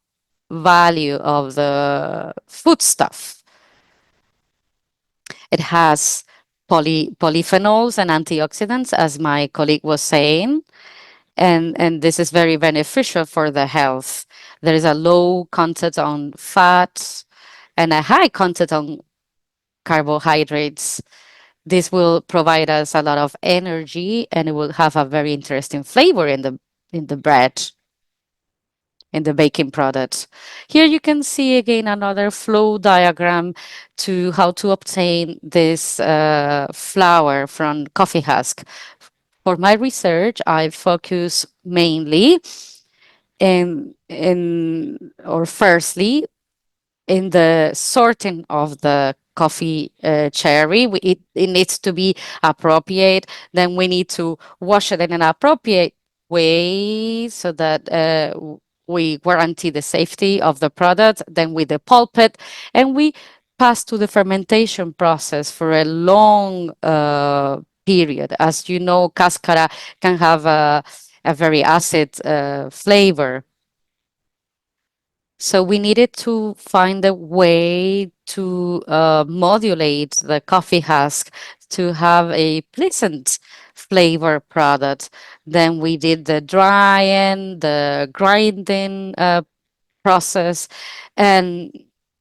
value of the foodstuff. It has polyphenols and antioxidants, as my colleague was saying, and this is very beneficial for the health. There is a low content on fats and a high content on carbohydrates. This will provide us a lot of energy, and it will have a very interesting flavor in the bread, in the baking products. Here you can see again another flow diagram to how to obtain this flour from coffee husk. For my research, I focus mainly firstly in the sorting of the coffee cherry. It needs to be appropriate. Then we need to wash it in an appropriate way so that we guarantee the safety of the product. Then we depulp it, and we pass to the fermentation process for a long period. As you know, cascara can have a very acid flavor. So we needed to find a way to modulate the coffee husk to have a pleasant flavor product. Then we did the drying, the grinding process, and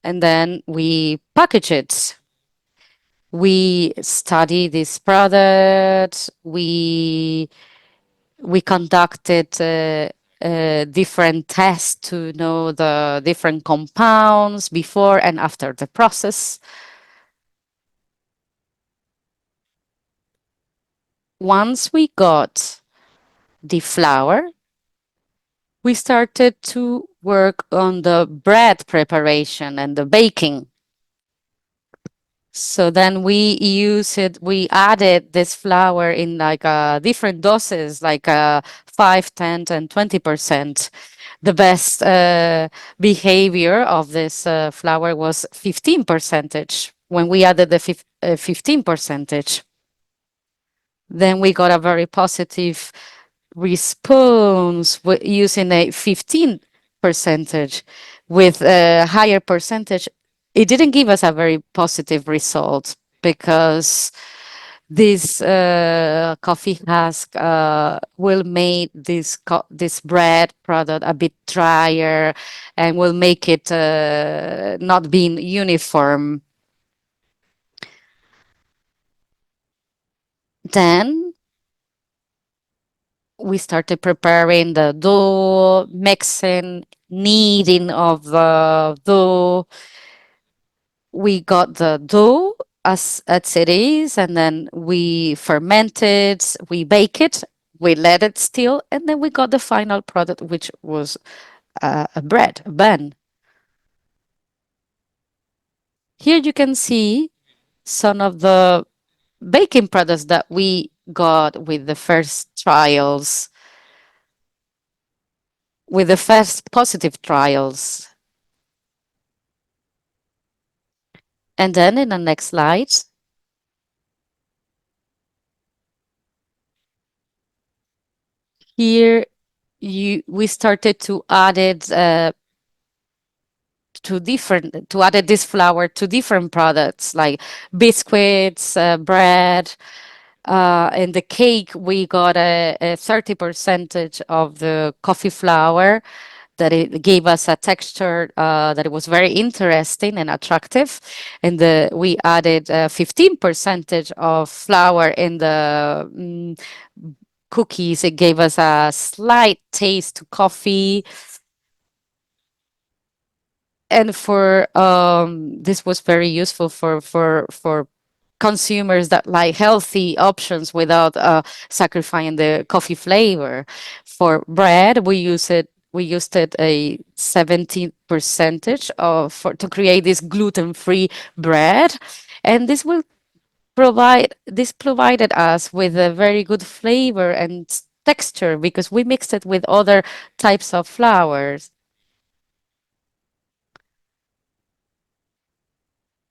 then we package it. We study this product. We conducted different tests to know the different compounds before and after the process. Once we got the flour, we started to work on the bread preparation and the baking. So then we added this flour in like different doses, like 5, 10, and 20%. The best behavior of this flour was 15%. When we added the 15%, then we got a very positive response using a 15%. With a higher percentage, it didn't give us a very positive result because this coffee husk will make this bread product a bit drier and will make it not being uniform. Then we started preparing the dough, mixing, kneading of the dough. We got the dough as it is, and then we ferment it, we bake it, we let it still, and then we got the final product, which was a bread, a bun. Here you can see some of the baking products that we got with the first trials, with the first positive trials. And then in the next slide, here we started to add it to add this flour to different products like biscuits, bread. In the cake, we got a 30% of the coffee flour that it gave us a texture that it was very interesting and attractive. And we added 15% of flour in the cookies. It gave us a slight taste to coffee. And for this was very useful for consumers that like healthy options without sacrificing the coffee flavor. For bread, we used it a 17% to create this gluten-free bread, and this provided us with a very good flavor and texture because we mixed it with other types of flours.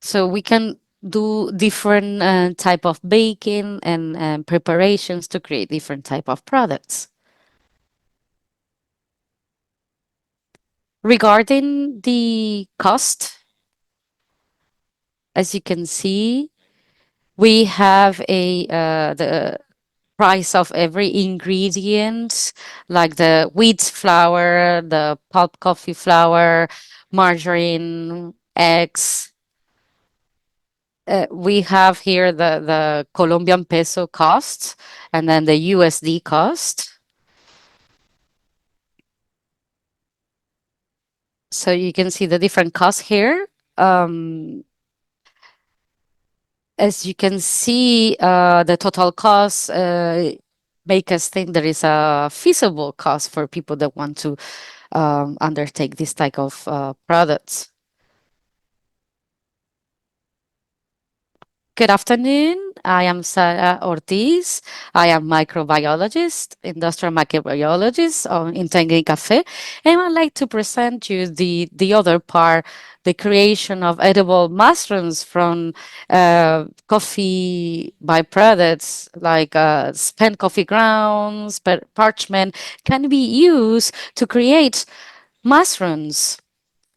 So we can do different type of baking and preparations to create different type of products. Regarding the cost, as you can see, we have the price of every ingredient, like the wheat flour, the pulp coffee flour, margarine, eggs. We have here the Colombian peso cost and then the USD cost. So you can see the different costs here. As you can see, the total cost make us think there is a feasible cost for people that want to undertake this type of products. Good afternoon. I am Sara Ortiz. I am microbiologist, industrial microbiologist in EthioLatinCoffee, and I'd like to present you the other part, the creation of edible mushrooms from coffee byproducts like spent coffee grounds, parchment can be used to create mushrooms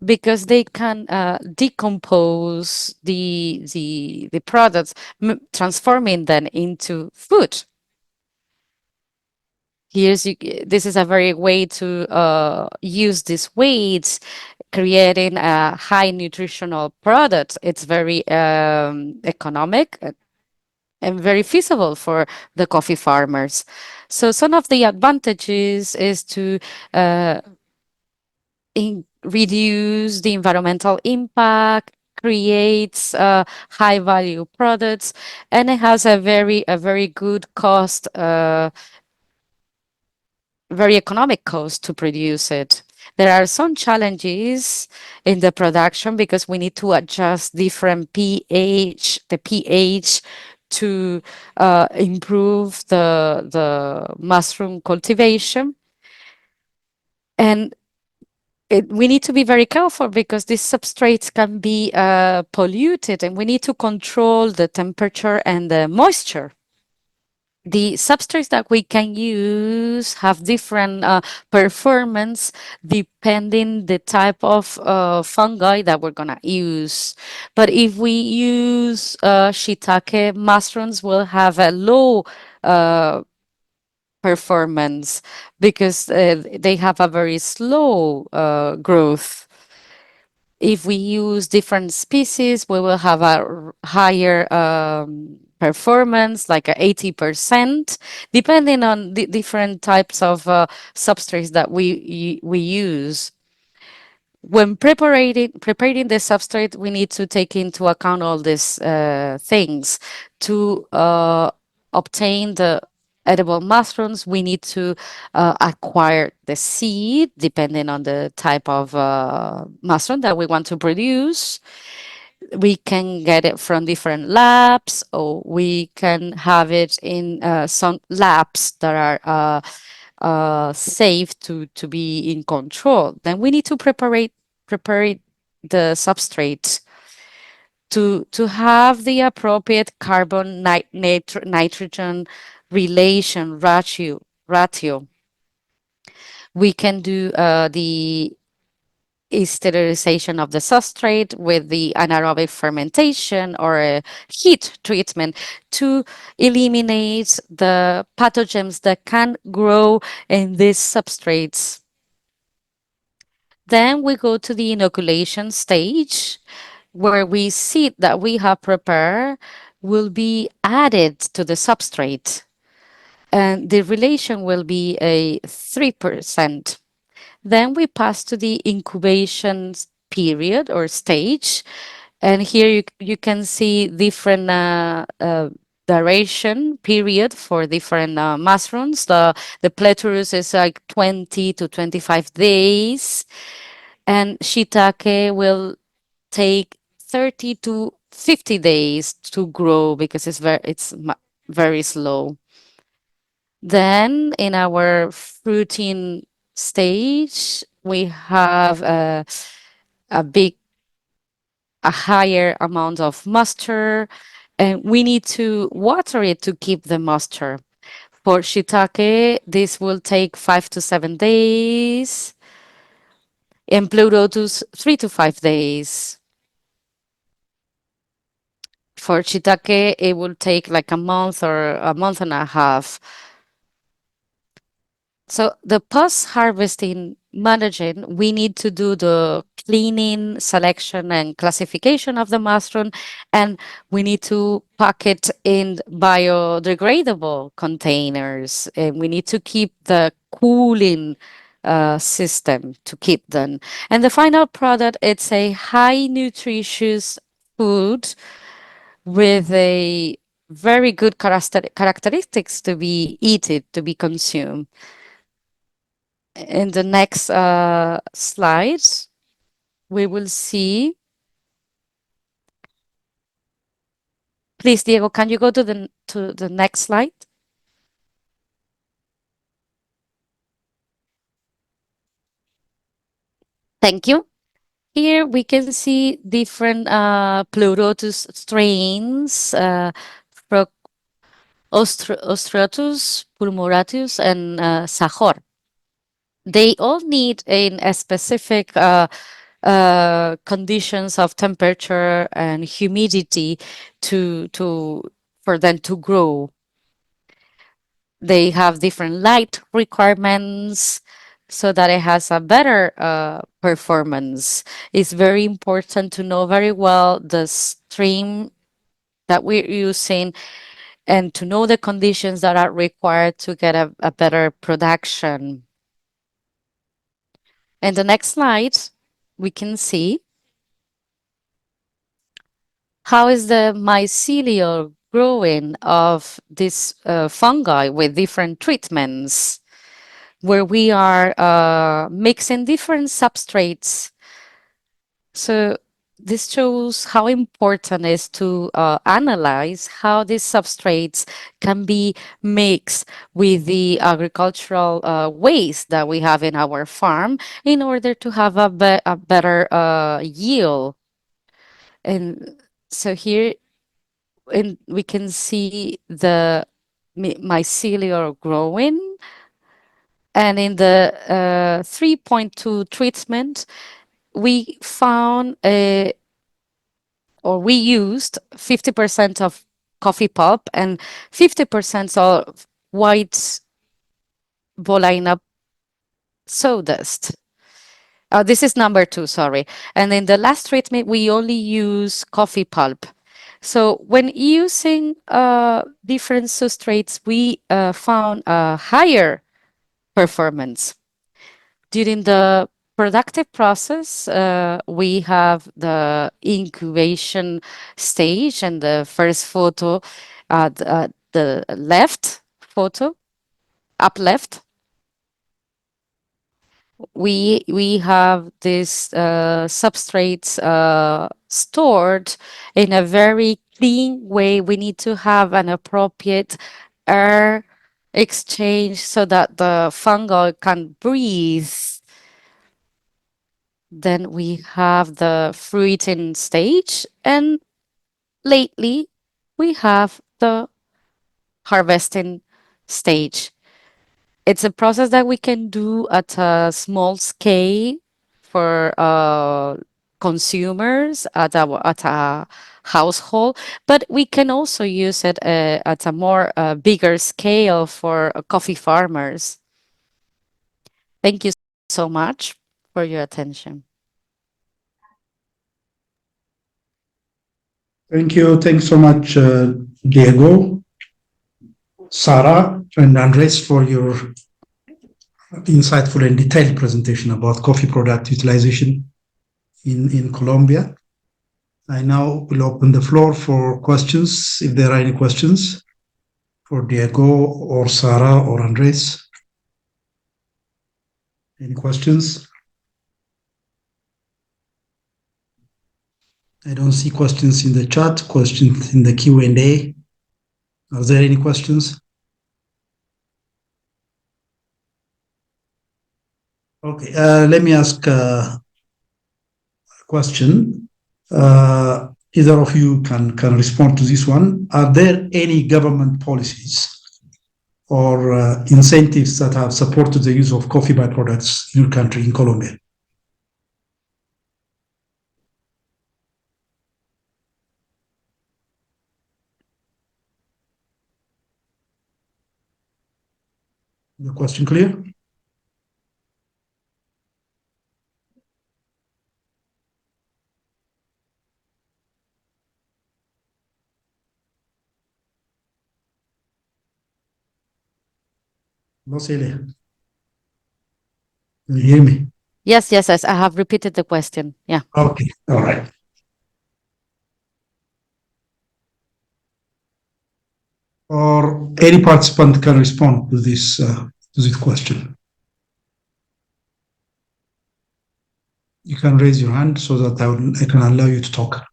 because they can decompose the products, transforming them into food. This is a very way to use these weights, creating a high nutritional product. It's very economic and very feasible for the coffee farmers. So some of the advantages is to reduce the environmental impact, creates high value products, and it has a very good cost, very economic cost to produce it. There are some challenges in the production because we need to adjust different pH, the pH to improve the mushroom cultivation. And we need to be very careful because these substrates can be polluted, and we need to control the temperature and the moisture. the substrates that we can use have different performance depending the type of fungi that we're gonna use. But if we use shiitake mushrooms, will have a low uh, performance because they have a very slow growth. If we use different species, we will have a higher performance, like a 80%, depending on the different types of substrates that we use. When preparing the substrate, we need to take into account all these things. To obtain the edible mushrooms, we need to acquire the seed, depending on the type of mushroom that we want to produce. We can get it from different labs, or we can have it in some labs that are safe to be in control. Then we need to prepare the substrate to have the appropriate carbon nitrogen relation ratio. We can do the sterilization of the substrate with the anaerobic fermentation or a heat treatment to eliminate the pathogens that can grow in these substrates. Then we go to the inoculation stage, where we seed that we have prepared will be added to the substrate, and the relation will be a 3%. Then we pass to the incubation period or stage, and here you can see different duration period for different mushrooms. The Platurus is like 20 to 25 days, and shiitake will take 30 to 50 days to grow because very slow. Then in our fruiting stage, we have a higher amount of moisture, and we need to water it to keep the moisture. For shiitake, this will take 5 to 7 days. In Pleurotus, 3 to 5 days. For shiitake, it will take like a month or a month and a half. So the post-harvesting managing, we need to do the cleaning, selection, and classification of the mushroom, and we need to pack it in biodegradable containers, and we need to keep the cooling system to keep them. And the final product, it's a high nutritious food with a very good characteristics to be eaten, to be consumed. In the next slides, we will see. Please, Diego, can you go to the next slide? Thank you. Here we can see different Pleurotus strains, Ostreatus, Pulmoratus, and Sajor. They all need in a specific conditions of temperature and humidity for them to grow. They have different light requirements so that it has a better performance. It's very important to know very well the stream that we're using and to know the conditions that are required to get a better production. In the next slide, we can see how is the mycelial growing of this fungi with different treatments, where we are mixing different substrates. So this shows how important it is to analyze how these substrates can be mixed with the agricultural waste that we have in our farm in order to have a better yield. And so here we can see the mycelial growing. And in the 3.2 treatment, we found we used 50% of coffee pulp and 50% of white Bolaina sawdust. This is number 2, sorry. And in the last treatment, we only use coffee pulp. So when using different substrates, we found a higher performance. During the productive process, we have the incubation stage, and the first photo, the left photo, up left, we have this substrates stored in a very clean way. We need to have an appropriate air exchange so that the fungi can breathe. Then we have the fruiting stage, and lately we have the harvesting stage. It's a process that we can do at a small scale for consumers at a household, but we can also use it at a more bigger scale for coffee farmers. Thank you so much for your attention. Thank you. Thanks so much, Diego, Sarah, and Andres for your insightful and detailed presentation about coffee product utilization in Colombia. I now will open the floor for questions, if there are any questions for Diego or Sarah or Andres. Any questions? I don't see questions in the chat, questions in the Q&A. Are there any questions? Okay, let me ask a question. Either of you can respond to this one. Are there any government policies or incentives that have supported the use of coffee byproducts in your country, in Colombia? The question clear? No, Celia. Can you hear me? Yes, yes, yes. I have repeated the question. Yeah. Okay, all right. Or any participant can respond to this question. You can raise your hand so that I can allow you to talk.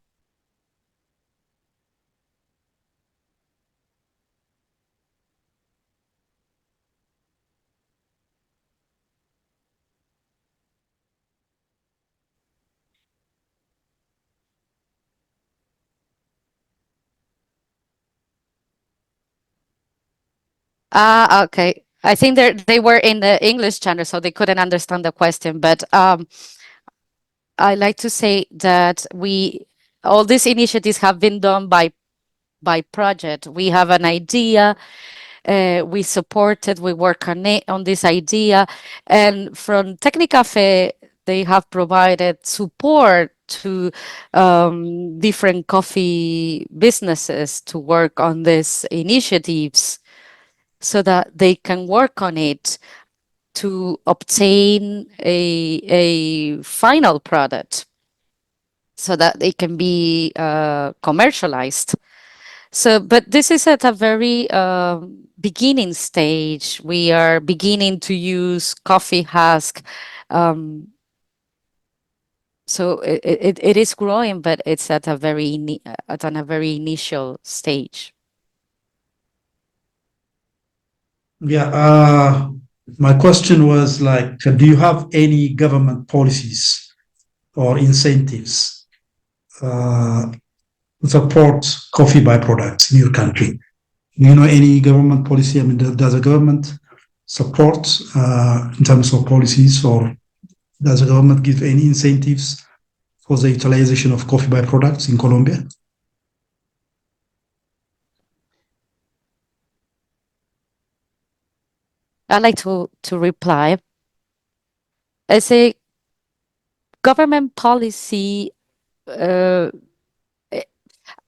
Okay. I think they were in the English channel, so they couldn't understand the question. But I like to say that all these initiatives have been done by project. We have an idea, we support it, we work on this idea, and from EthioLatinCoffee, they have provided support to different coffee businesses to work on these initiatives, so that they can work on it to obtain a final product, so that they can be commercialized. So, but this is at a very beginning stage. We are beginning to use coffee husk. So it is growing, but it's at a very initial stage. Yeah, my question was like, do you have any government policies or incentives to support coffee byproducts in your country? Do you know any government policy? I mean, does the government support in terms of policies, or does the government give any incentives for the utilization of coffee byproducts in Colombia? I'd like to reply. As a government policy, right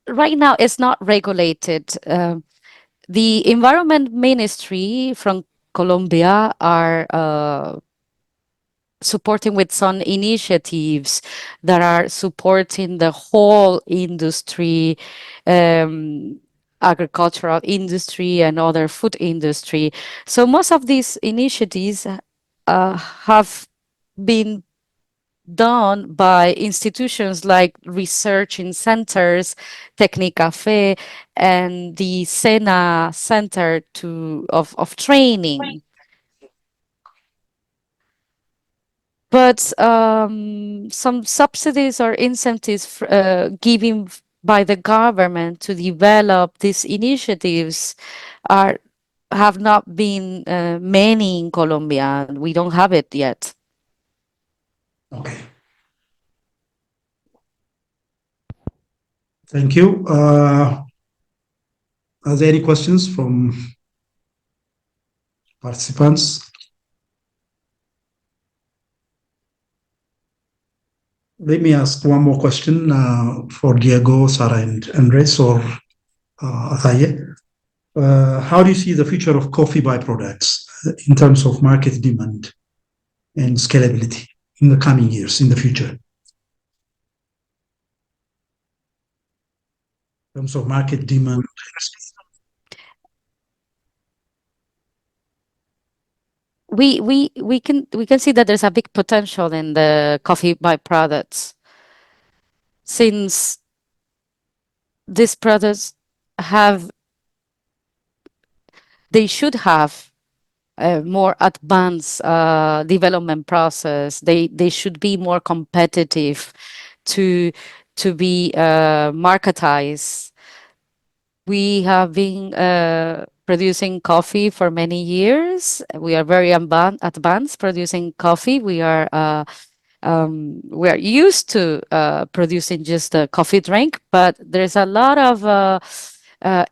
now it's not regulated. The Environment Ministry from Colombia are supporting with some initiatives that are supporting the whole industry, agricultural industry and other food industry. So most of these initiatives have been done by institutions like researching centers, EthioLatinCoffee, and the SENA Center of training. But some subsidies or incentives given by the government to develop these initiatives have not been many in Colombia. We don't have it yet. Okay. Thank you. Are there any questions from participants? Let me ask one more question for Diego, Sarah, and Andres, or Ataye. How do you see the future of coffee byproducts in terms of market demand and scalability in the coming years, in the future? In terms of market demand. We can see that there's a big potential in the coffee byproducts, since these products they should have a more advanced development process. They should be more competitive to be marketized. We have been producing coffee for many years. We are very advanced producing coffee. We are used to producing just a coffee drink, but there's a lot of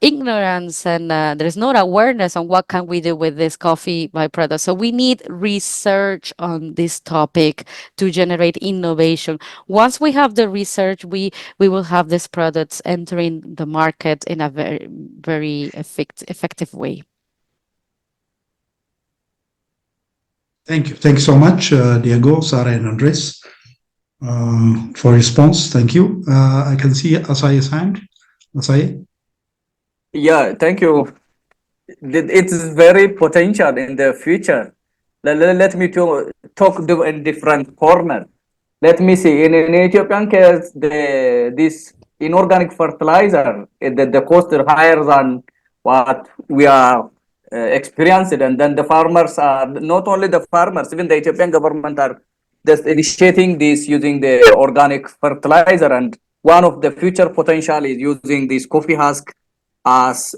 ignorance and there's no awareness on what can we do with this coffee byproduct. So we need research on this topic to generate innovation. Once we have the research, we will have these products entering the market in a very effective way. Thank you. Thank you so much, Diego, Sarah, and Andres, for response. Thank you. I can see Asaye's hand. Asaye? Yeah, thank you. It is very potential in the future. Let me talk in different corner. Let me see. In Ethiopian case, this inorganic fertilizer, the cost is higher than what we are experiencing, and then the farmers are not only the farmers, even the Ethiopian government are just initiating this using the organic fertilizer, and one of the future potential is using this coffee husk as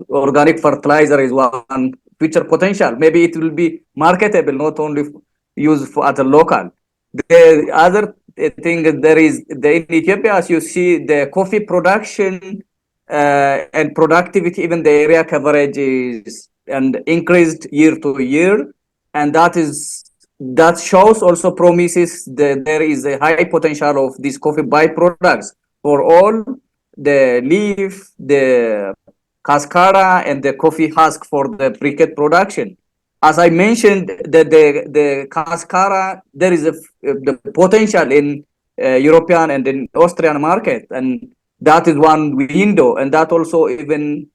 organic fertilizer is one future potential. Maybe it will be marketable, not only used at a local. The other thing there is in Ethiopia, as you see, the coffee production and productivity, even the area coverage is and increased year to year, and that shows also promises that there is a high potential of these coffee byproducts for all the leaf, the cascara, and the coffee husk for the briquette production. As I mentioned, the cascara, there is the potential in European and in Austrian market, and that is one window, and that also even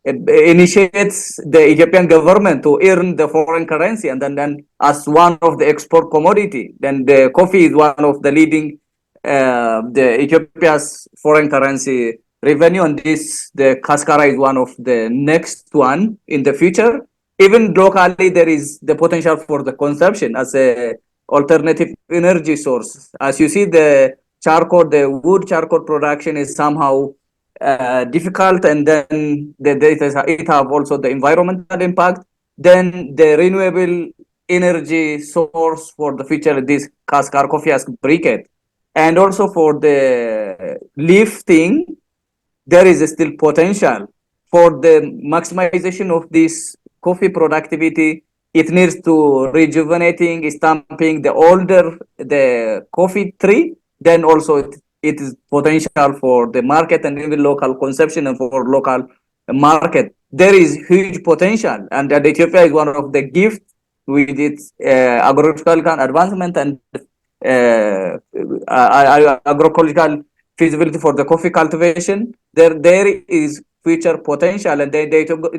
initiates the Ethiopian government to earn the foreign currency, and then as one of the export commodity, then the coffee is one of the leading the Ethiopia's foreign currency revenue, and the cascara is one of the next one in the future. Even locally, there is the potential for the consumption as a alternative energy source. As you see, the wood charcoal production is somehow difficult, and then it have also the environmental impact. Then the renewable energy source for the future, this Kaskar coffee as briquette, and also for the lifting, there is still potential for the maximization of this coffee productivity. It needs to rejuvenating, stamping the older the coffee tree. Then also it is potential for the market and even local consumption and for local market. There is huge potential, and Ethiopia is one of the gifts with its agricultural advancement and agroecological feasibility for the coffee cultivation. There is future potential, and the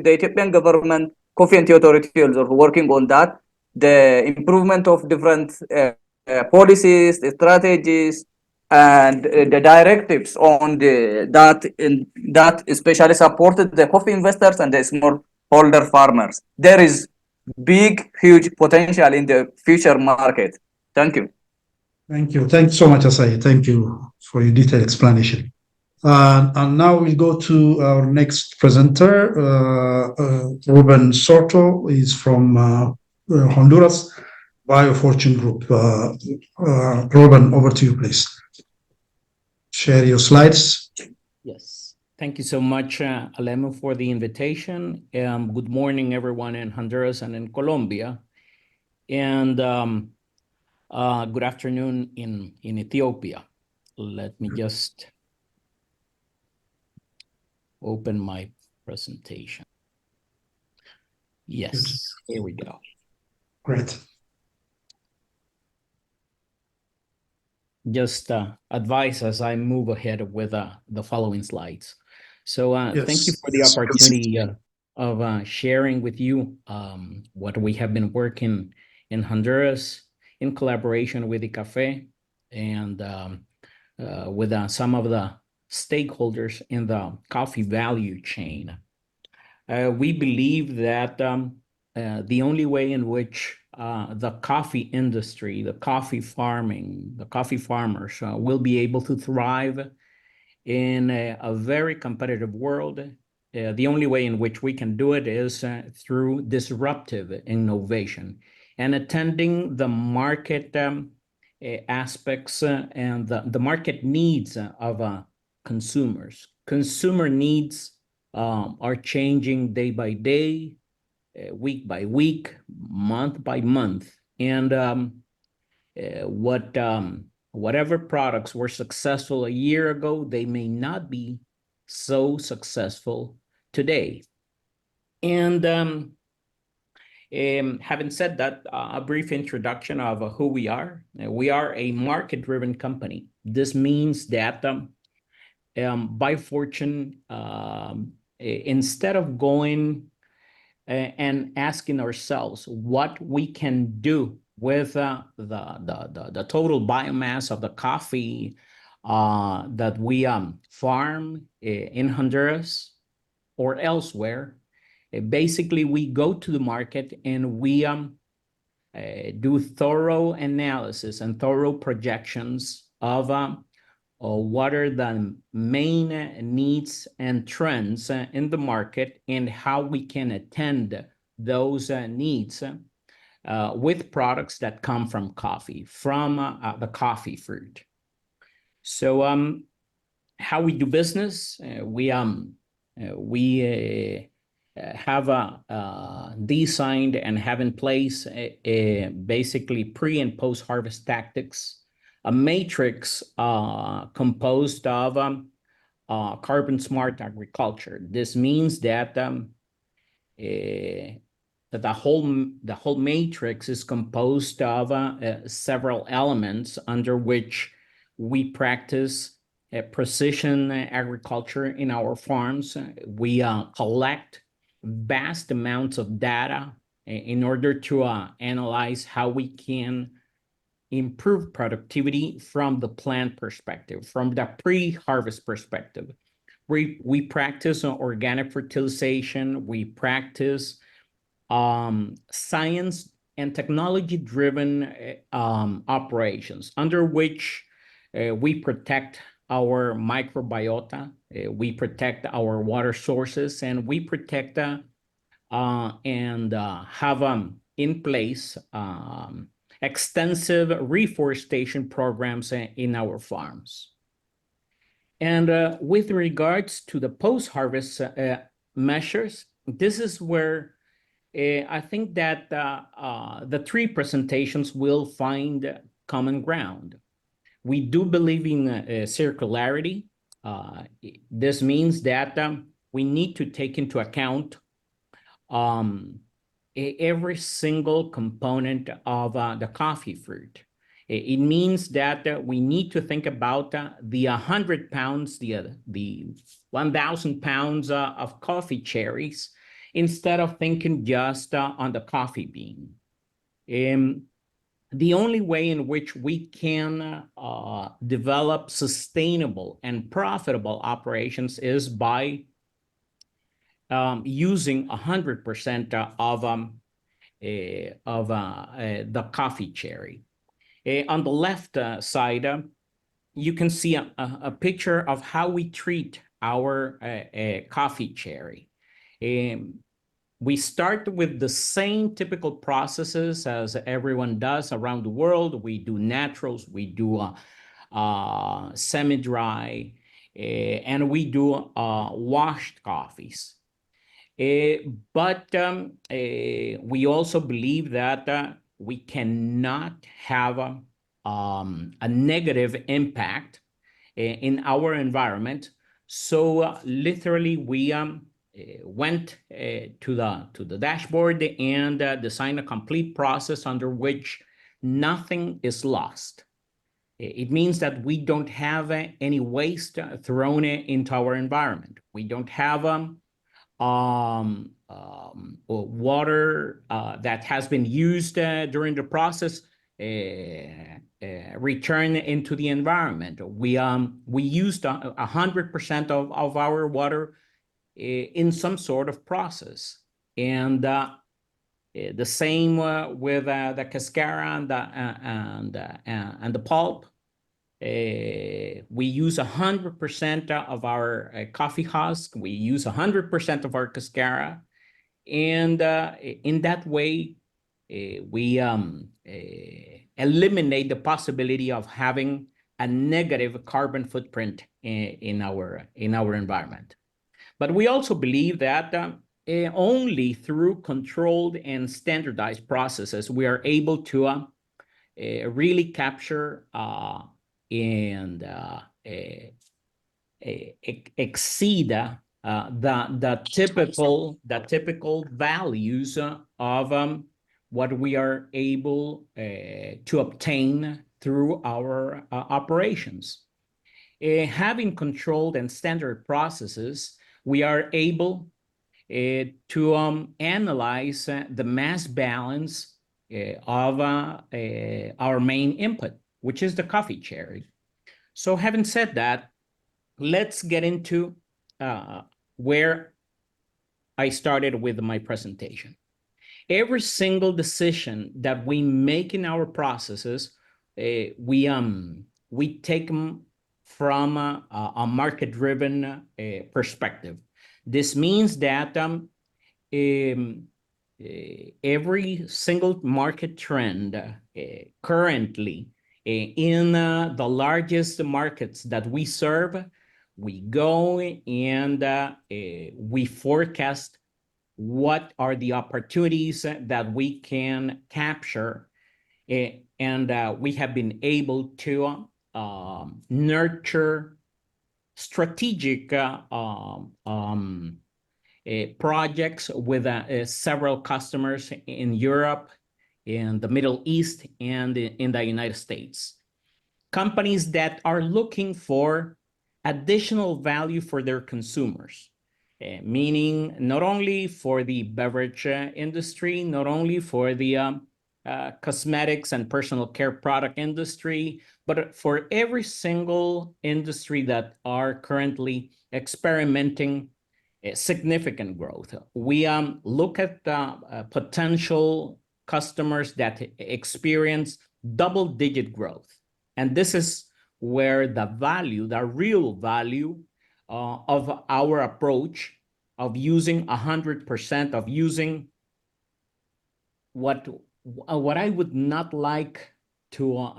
Ethiopian government coffee and tea authority is working on that. The improvement of different policies, the strategies, and the directives on that especially supported the coffee investors and the small holder farmers. There is big, huge potential in the future market. Thank you. Thank you. Thanks so much, Asai. Thank you for your detailed explanation. And now we go to our next presenter, Ruben Soto. He's from Honduras, BioFortune Group. Ruben, over to you, please. Share your slides. Yes. Thank you so much, Alemu, for the invitation. Good morning, everyone in Honduras and in Colombia. And good afternoon in Ethiopia. Let me just open my presentation. Yes, here we go. Great. Just advice as I move ahead with the following slides. So Yes. Thank you for the opportunity of sharing with you what we have been working in Honduras in collaboration with EthioLatinCoffee and with some of the stakeholders in the coffee value chain. We believe that the only way in which the coffee industry, the coffee farming, the coffee farmers will be able to thrive in a very competitive world, the only way in which we can do it is through disruptive innovation and attending the market aspects and the market needs of consumers. Consumer needs are changing day by day, week by week, month by month, and whatever products were successful a year ago, they may not be so successful today. And having said that, a brief introduction of who we are. We are a market-driven company. This means that by fortune, instead of going and asking ourselves what we can do with the total biomass of the coffee that we farm in Honduras or elsewhere, basically we go to the market and we do thorough analysis and thorough projections of what are the main needs and trends in the market and how we can attend those needs with products that come from coffee, from the coffee fruit. So how we do business, we have designed and have in place basically pre and post harvest tactics, a matrix composed of carbon smart agriculture. This means that the whole matrix is composed of several elements under which we practice precision agriculture in our farms. We collect vast amounts of data in order to analyze how we can improve productivity from the plant perspective, from the pre-harvest perspective. We practice organic fertilization. We practice science and technology-driven operations under which we protect our microbiota, we protect our water sources, and we protect and have in place extensive reforestation programs in our farms. And with regards to the post-harvest measures, this is where I think that the three presentations will find common ground. We do believe in circularity. This means that we need to take into account every single component of the coffee fruit. It means that we need to think about the 100 pounds, the 1,000 pounds of coffee cherries, instead of thinking just on the coffee bean. The only way in which we can develop sustainable and profitable operations is by using 100% of the coffee cherry. On the left side, you can see a picture of how we treat our coffee cherry. We start with the same typical processes as everyone does around the world. We do naturals, we do semi-dry, and we do washed coffees. But we also believe that we cannot have a negative impact in our environment. So literally, we went to the dashboard and designed a complete process under which nothing is lost. It means that we don't have any waste thrown into our environment. We don't have water that has been used during the process return into the environment. We used 100% of our water in some sort of process, and the same with the cascara and the pulp. We use 100% of our coffee husk. We use 100% of our cascara, and in that way, we eliminate the possibility of having a negative carbon footprint in our environment. But we also believe that only through controlled and standardized processes we are able to really capture and exceed the typical values of what we are able to obtain through our operations. Having controlled and standard processes, we are able to analyze the mass balance of our main input, which is the coffee cherry. So having said that, let's get into where I started with my presentation. Every single decision that we make in our processes, we take them from a market-driven perspective. This means that every single market trend currently in the largest markets that we serve, we go and we forecast what are the opportunities that we can capture, and we have been able to nurture strategic projects with several customers in Europe, in the Middle East, and in the United States. Companies that are looking for additional value for their consumers, meaning not only for the beverage industry, not only for the cosmetics and personal care product industry, but for every single industry that are currently experimenting significant growth. We look at potential customers that experience double-digit growth. And this is where the value, the real value of our approach of using 100%, of using what I would not like to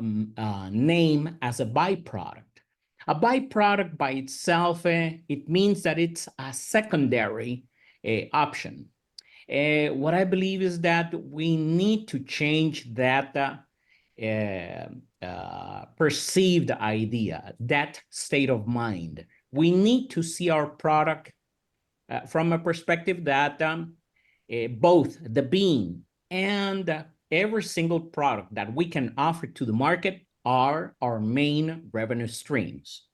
name as a byproduct. A byproduct by itself, it means that it's a secondary option. What I believe is that we need to change that perceived idea, that state of mind. We need to see our product from a perspective that both the bean and every single product that we can offer to the market are our main revenue streams.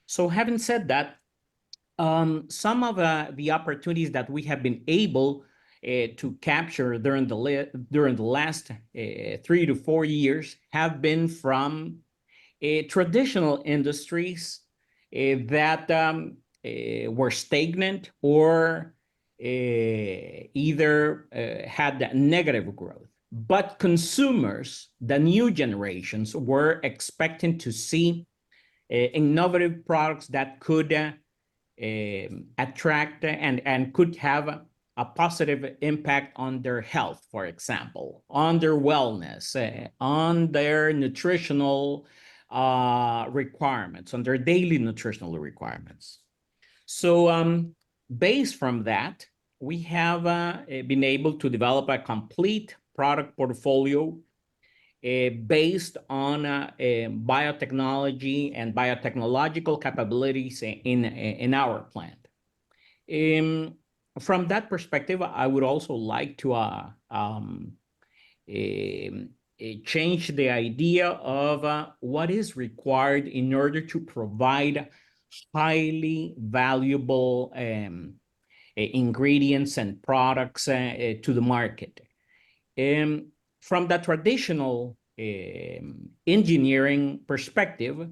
So having said that, some of the opportunities that we have been able to capture during the last 3 to 4 years have been from traditional industries that were stagnant or either had negative growth. But consumers, the new generations, were expecting to see innovative products that could attract and could have a positive impact on their health, for example, on their wellness, on their nutritional requirements, on their daily nutritional requirements. So based from that, we have been able to develop a complete product portfolio based on biotechnology and biotechnological capabilities in our plant. From that perspective, I would also like to change the idea of what is required in order to provide highly valuable ingredients and products to the market. From the traditional engineering perspective,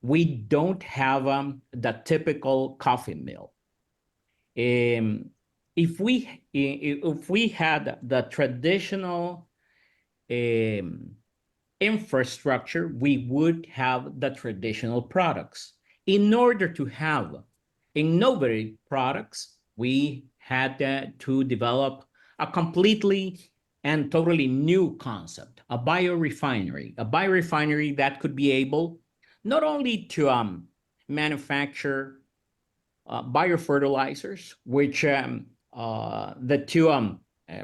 we don't have the typical coffee mill. If we had the traditional infrastructure, we would have the traditional products. In order to have innovative products, we had to develop a completely and totally new concept, a biorefinery that could be able not only to manufacture biofertilizers, which the two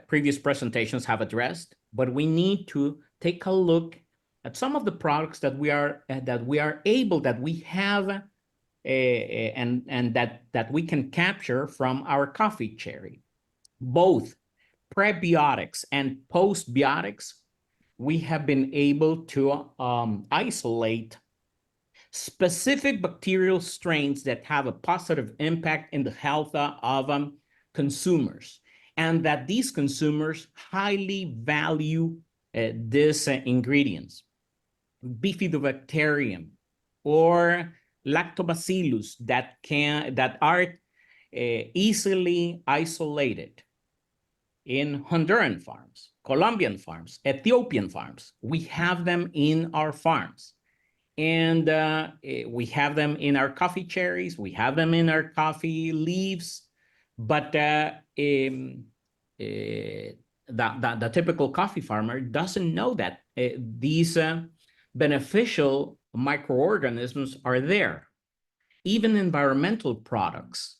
previous presentations have addressed, but we need to take a look at some of the products that we have and that we can capture from our coffee cherry. Both prebiotics and postbiotics, we have been able to isolate specific bacterial strains that have a positive impact in the health of consumers, and that these consumers highly value these ingredients. Bifidobacterium or lactobacillus that are easily isolated in Honduran farms, Colombian farms, Ethiopian farms. We have them in our farms. And we have them in our coffee cherries, we have them in our coffee leaves, but the typical coffee farmer doesn't know that these beneficial microorganisms are there. Even environmental products,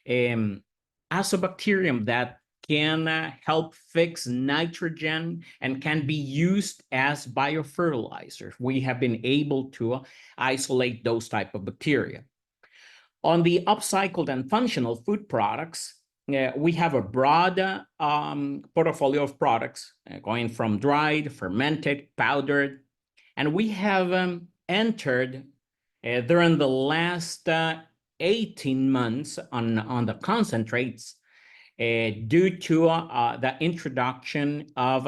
Azobacterium that can help fix nitrogen and can be used as biofertilizers. We have been able to isolate those type of bacteria. On the upcycled and functional food products, we have a broad portfolio of products going from dried, fermented, powdered, and we have entered during the last 18 months on the concentrates due to the introduction of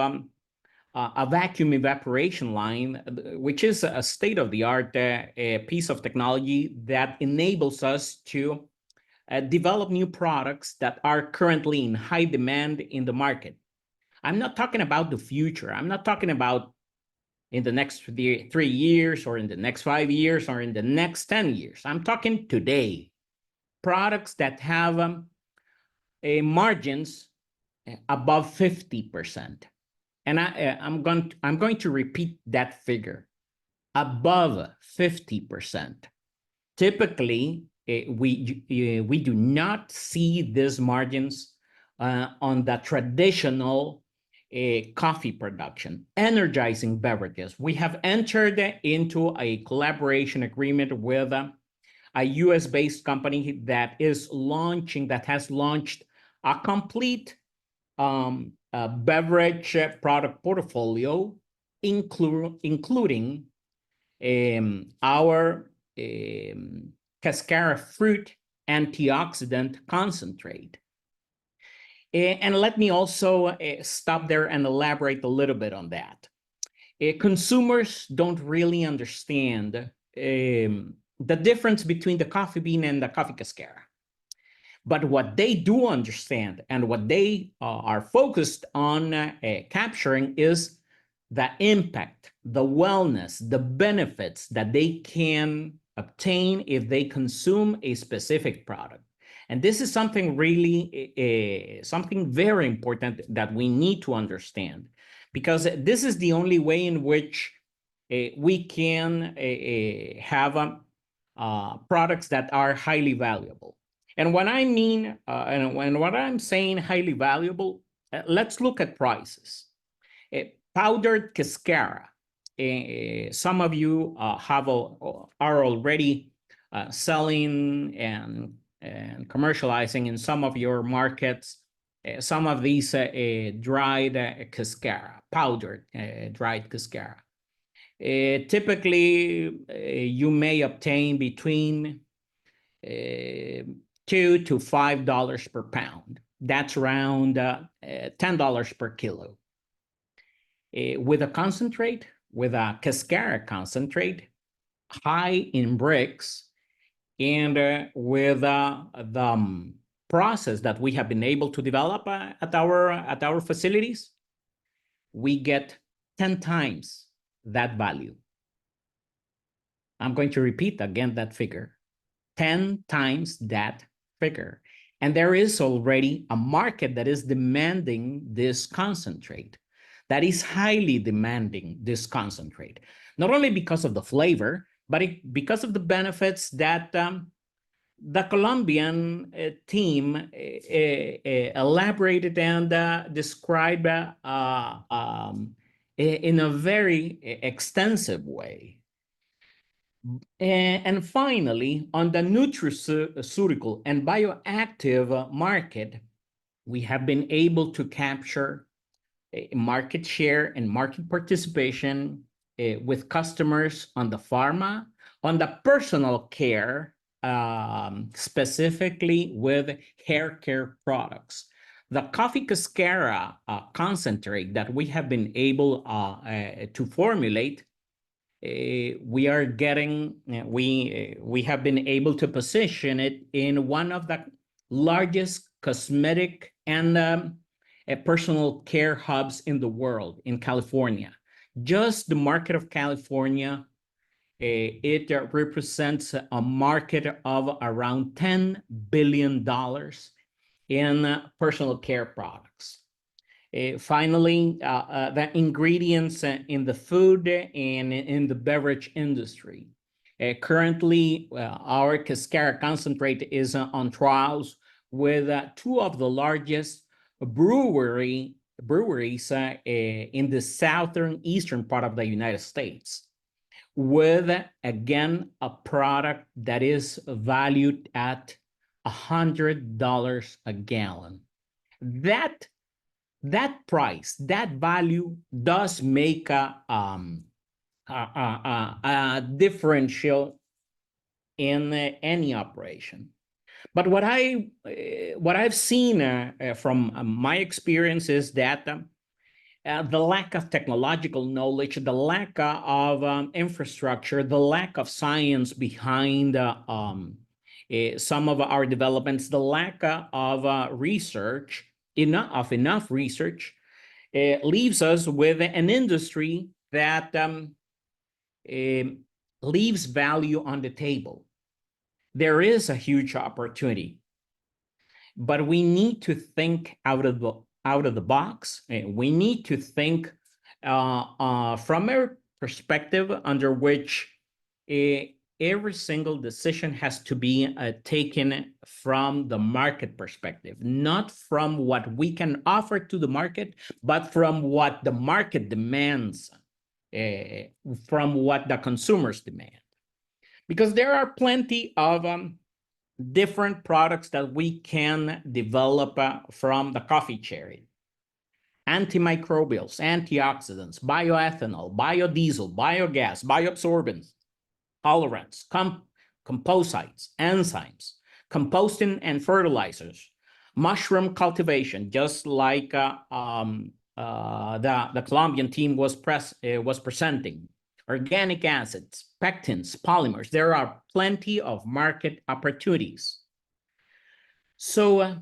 a vacuum evaporation line, which is a state-of-the-art piece of technology that enables us to develop new products that are currently in high demand in the market. I'm not talking about the future. I'm not talking about in the next 3 years, or in the next 5 years, or in the next 10 years. I'm talking today. Products that have margins above 50%. And I'm going to repeat that figure, above 50%. Typically, we do not see these margins on the traditional coffee production, energizing beverages. We have entered into a collaboration agreement with a US-based company that has launched a complete beverage product portfolio, including our cascara fruit antioxidant concentrate. And let me also stop there and elaborate a little bit on that. Consumers don't really understand the difference between the coffee bean and the coffee cascara. But what they do understand, and what they are focused on capturing, is the impact, the wellness, the benefits that they can obtain if they consume a specific product. And this is something really, something very important that we need to understand, because this is the only way in which we can have products that are highly valuable. And what I mean, and what I'm saying highly valuable, let's look at prices. Powdered cascara. Some of you are already selling and commercializing in some of your markets some of these dried cascara, powdered dried cascara. Typically, you may obtain between $2 to $5 per pound. That's around $10 per kilo. With a concentrate, with a cascara concentrate, high in bricks, and with the process that we have been able to develop at our facilities, we get 10 times that value. I'm going to repeat again that figure, 10 times that figure. And there is already a market that is demanding this concentrate, that is highly demanding this concentrate, not only because of the flavor, but because of the benefits that the Colombian team elaborated and described in a very extensive way. And finally, on the nutraceutical and bioactive market, we have been able to capture market share and market participation with customers on the pharma, on the personal care, specifically with hair care products. The coffee cascara concentrate that we have been able to formulate, we have been able to position it in one of the largest cosmetic and personal care hubs in the world, in California. Just the market of California, it represents a market of around $10 billion in personal care products. Finally, the ingredients in the food and in the beverage industry. Currently, our cascara concentrate is on trials with two of the largest breweries in the eastern part of the United States, with, again, a product that is valued at $100 a gallon. That price, that value does make a differential in any operation. But what I've seen from my experience is that the lack of technological knowledge, the lack of infrastructure, the lack of science behind some of our developments, the lack of research, enough research, leaves us with an industry that leaves value on the table. There is a huge opportunity, but we need to think out of the box. We need to think from a perspective under which every single decision has to be taken from the market perspective, not from what we can offer to the market, but from what the market demands, from what the consumers demand. Because there are plenty of different products that we can develop from the coffee cherry. Antimicrobials, antioxidants, bioethanol, biodiesel, biogas, bioabsorbents, colorants, composites, enzymes, composting and fertilizers, mushroom cultivation, just like the Colombian team was presenting, organic acids, pectins, polymers. There are plenty of market opportunities. So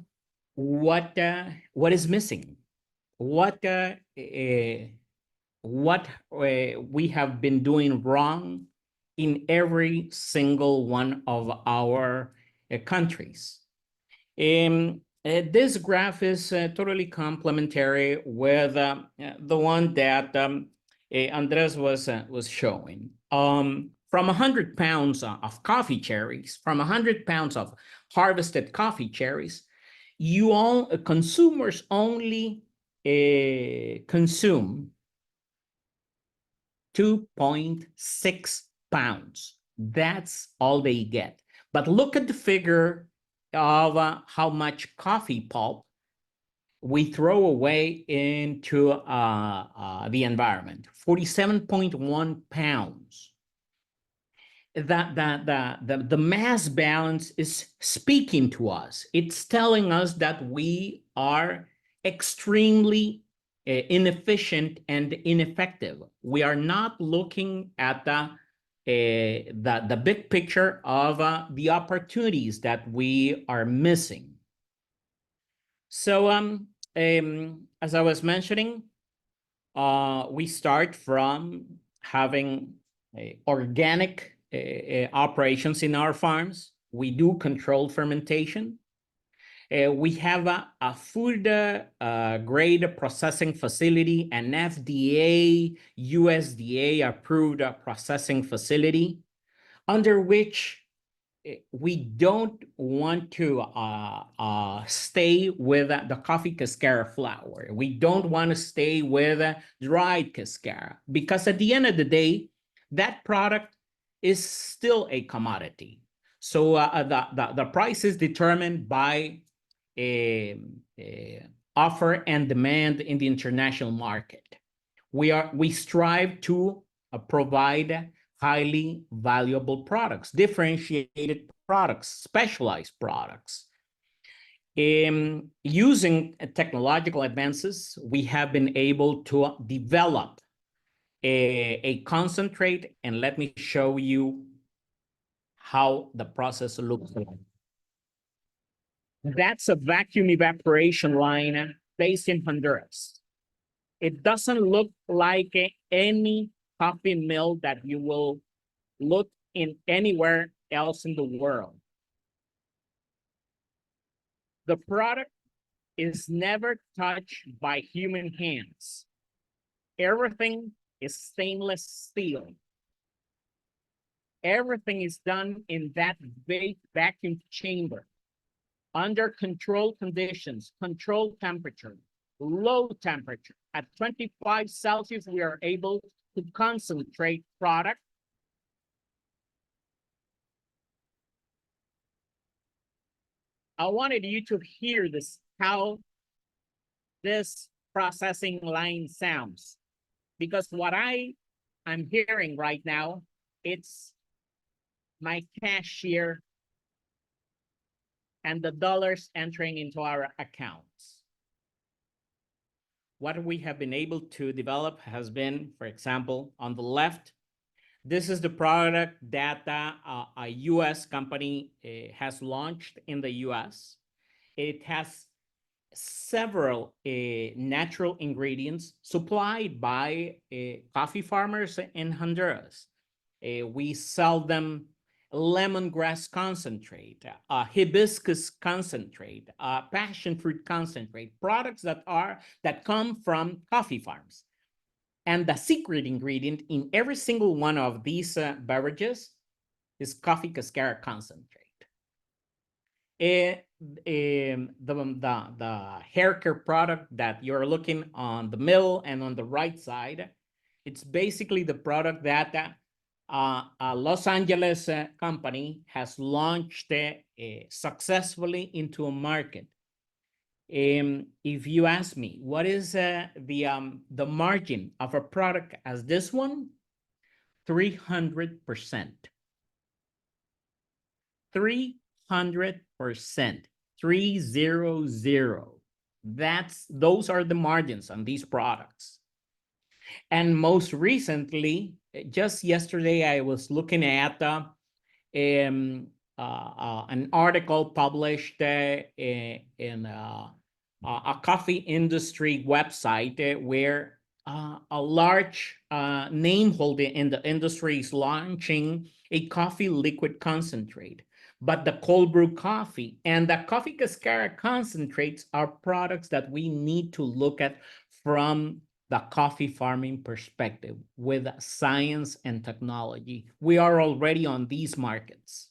what is missing? What we have been doing wrong in every single one of our countries. This graph is totally complementary with the one that Andres was showing. From 100 pounds of coffee cherries, from 100 pounds of harvested coffee cherries, consumers only consume 2.6 pounds. That's all they get. But look at the figure of how much coffee pulp we throw away into the environment. 47.1 pounds. The mass balance is speaking to us. It's telling us that we are extremely inefficient and ineffective. We are not looking at the big picture of the opportunities that we are missing. So as I was mentioning, we start from having organic operations in our farms. We do controlled fermentation. We have a food grade processing facility, an FDA, USDA approved processing facility, under which we don't want to stay with the coffee cascara flour. We don't want to stay with dried cascara, because at the end of the day, that product is still a commodity. So the price is determined by offer and demand in the international market. We strive to provide highly valuable products, differentiated products, specialized products. Using technological advances, we have been able to develop a concentrate, and let me show you how the process looks like. That's a vacuum evaporation line based in Honduras. It doesn't look like any coffee mill that you will look in anywhere else in the world. The product is never touched by human hands. Everything is stainless steel. Everything is done in that big vacuum chamber, under controlled conditions, controlled temperature, low temperature. At 25 Celsius, we are able to concentrate product. I wanted you to hear this, how this processing line sounds, because what I'm hearing right now, it's my cashier and the dollars entering into our accounts. What we have been able to develop has been, for example, on the left, this is the product that a US company has launched in the US. It has several natural ingredients supplied by coffee farmers in Honduras. We sell them lemongrass concentrate, hibiscus concentrate, passion fruit concentrate, products that come from coffee farms. And the secret ingredient in every single one of these beverages is coffee cascara concentrate. The hair care product that you're looking on the middle and on the right side, it's basically the product that a Los Angeles company has launched successfully into a market. If you ask me, what is the margin of a product as this one? 300%. 300%. 300. Those are the margins on these products. And most recently, just yesterday, I was looking at an article published in a coffee industry website where a large name holder in the industry is launching a coffee liquid concentrate. But the cold brew coffee and the coffee cascara concentrates are products that we need to look at from the coffee farming perspective with science and technology. We are already on these markets.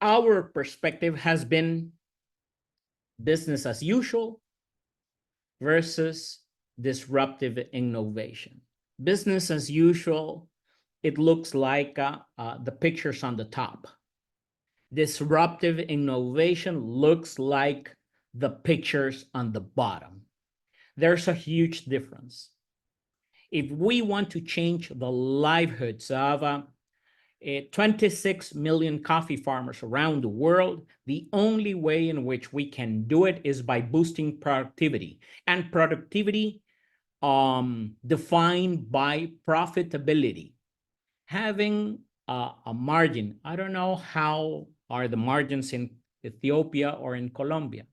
Our perspective has been business as usual versus disruptive innovation. Business as usual, it looks like the pictures on the top. Disruptive innovation looks like the pictures on the bottom. There's a huge difference. If we want to change the livelihoods of 26 million coffee farmers around the world, the only way in which we can do it is by boosting productivity. And productivity defined by profitability. Having a margin. I don't know how are the margins in Ethiopia or in Colombia.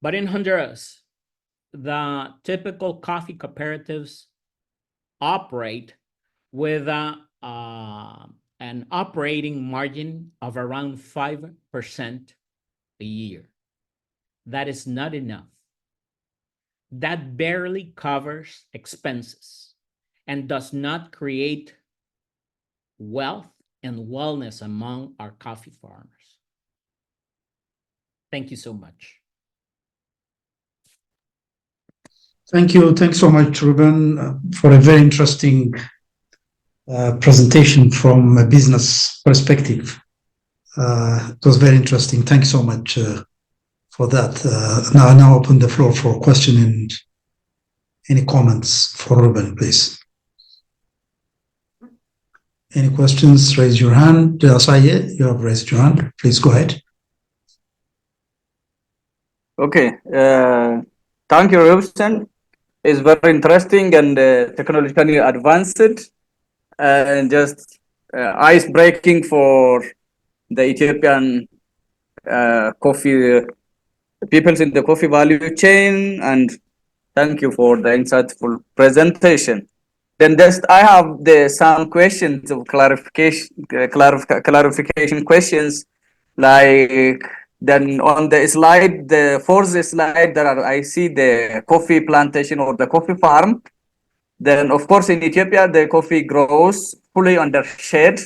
But in Honduras, the typical coffee cooperatives operate with an operating margin of around 5% a year. That is not enough. That barely covers expenses and does not create wealth and wellness among our coffee farmers. Thank you so much. Thank you. Thanks so much, Ruben, for a very interesting presentation from a business perspective. It was very interesting. Thanks so much for that. Now I open the floor for question and any comments for Ruben, please. Any questions? Raise your hand. Asaye, you have raised your hand. Please go ahead. Okay. Thank you, Ruben. It's very interesting and technologically advanced and just ice breaking for the Ethiopian coffee peoples in the coffee value chain. And thank you for the insightful presentation. Then just I have some questions of clarification questions, like then on the slide, the fourth slide, I see the coffee plantation or the coffee farm. Then of course in Ethiopia the coffee grows fully under shade,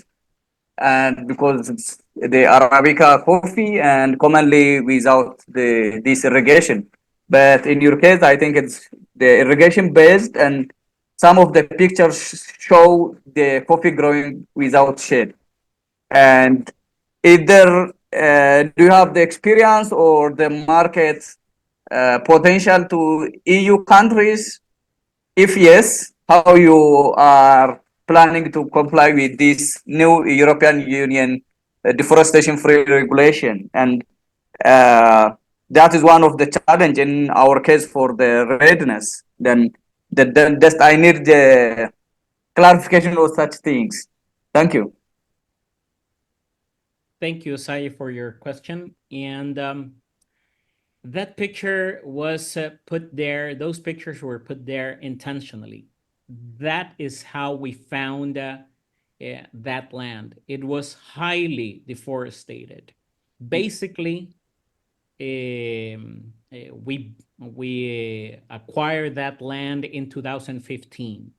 and because it's the Arabica coffee and commonly without this irrigation. But in your case, I think it's the irrigation based, and some of the pictures show the coffee growing without shade. And either do you have the experience or the market potential to EU countries? If yes, how you are planning to comply with this new European Union deforestation-free regulation? And that is one of the challenge in our case for the readiness. Then just I need the clarification of such things. Thank you. Thank you, Asai, for your question. And that picture was put there, those pictures were put there intentionally. That is how we found that land. It was highly deforested. Basically, we acquired that land in 2015.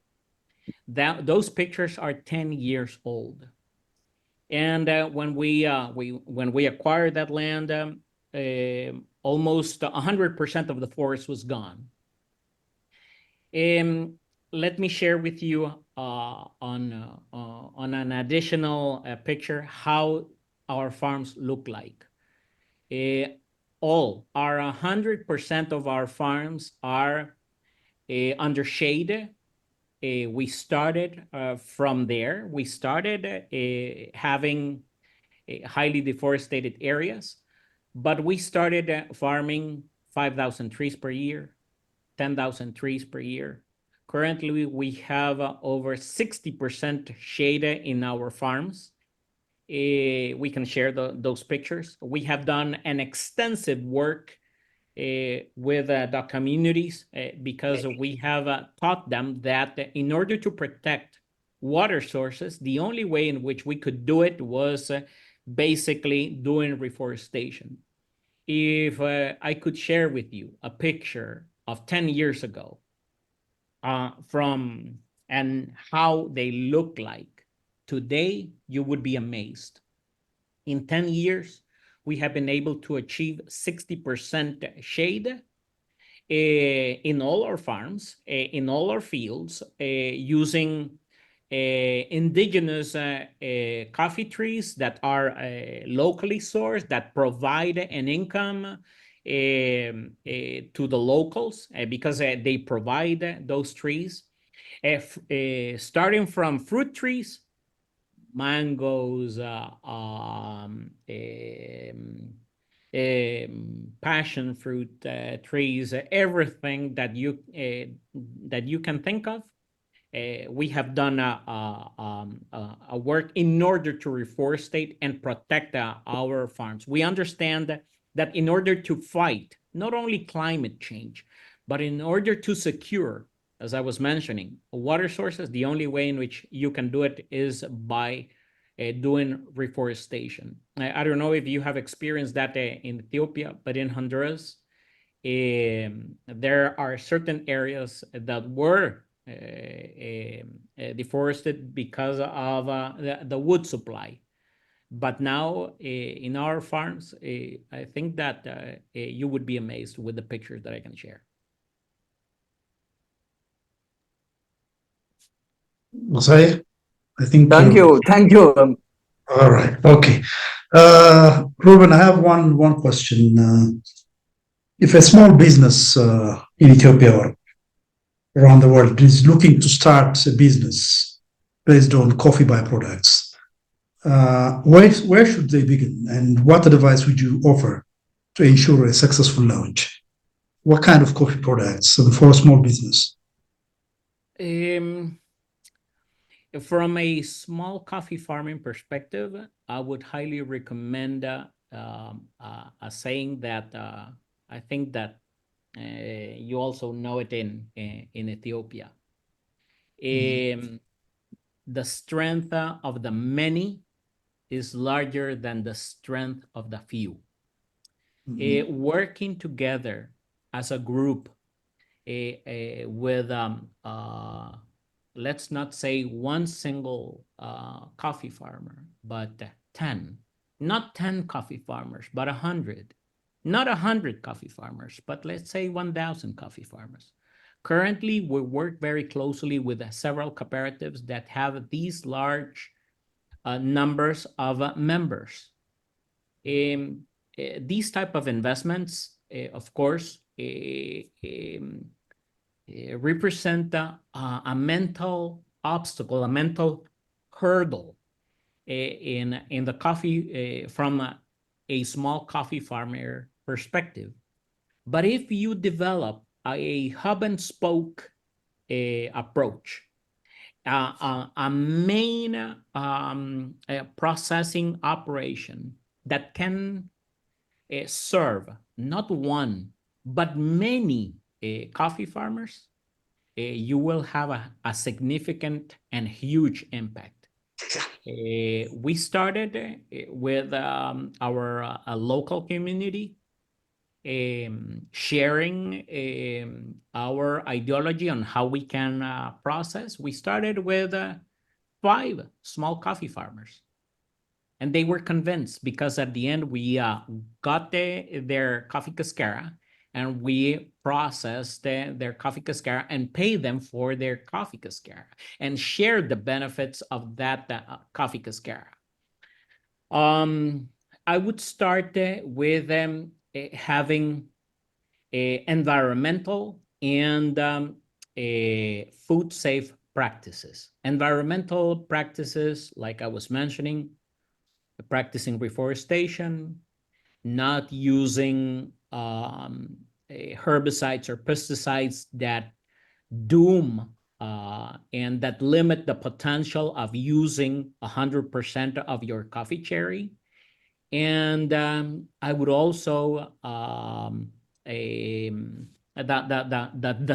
Those pictures are 10 years old. And when we acquired that land, almost 100% of the forest was gone. Let me share with you on an additional picture how our farms look like. All our 100% of our farms are under shade. We started from there. We started having highly deforested areas, but we started farming 5,000 trees per year, 10,000 trees per year. Currently, we have over 60% shade in our farms. We can share those pictures. We have done an extensive work with the communities because we have taught them that in order to protect water sources, the only way in which we could do it was basically doing reforestation. If I could share with you a picture of 10 years ago from and how they look like today, you would be amazed. In 10 years, we have been able to achieve 60% shade in all our farms, in all our fields, using indigenous coffee trees that are locally sourced, that provide an income to the locals because they provide those trees. Starting from fruit trees, mangoes, passion fruit trees, everything that you can think of. We have done a work in order to reforestate and protect our farms. We understand that in order to fight not only climate change, but in order to secure, as I was mentioning, water sources, the only way in which you can do it is by doing reforestation. I don't know if you have experienced that in Ethiopia, but in Honduras, there are certain areas that were deforested because of the wood supply. But now in our farms, I think that you would be amazed with the pictures that I can share. Masai, I think. Thank you. Thank you. All right. Okay. Ruben, I have one question. If a small business in Ethiopia or around the world is looking to start a business based on coffee byproducts, where should they begin, and what advice would you offer to ensure a successful launch? What kind of coffee products for a small business? From a small coffee farming perspective, I would highly recommend a saying that I think that you also know it in Ethiopia. The strength of the many is larger than the strength of the few. Working together as a group with let's not say one single coffee farmer, but 10, not 10 coffee farmers, but 100, not 100 coffee farmers, but let's say 1,000 coffee farmers. Currently, we work very closely with several cooperatives that have these large numbers of members. These type of investments, of course, represent a mental obstacle, a mental hurdle in the coffee from a small coffee farmer perspective. But if you develop a hub and spoke approach, a main processing operation that can serve not one, but many coffee farmers, you will have a significant and huge impact. We started with our local community, sharing our ideology on how we can process. We started with 5 small coffee farmers, and they were convinced because at the end we got their coffee cascara, and we processed their coffee cascara and paid them for their coffee cascara and shared the benefits of that coffee cascara. I would start with having environmental and food safe practices. Environmental practices, like I was mentioning, practicing reforestation, not using herbicides or pesticides that doom and that limit the potential of using 100% of your coffee cherry. And I would also the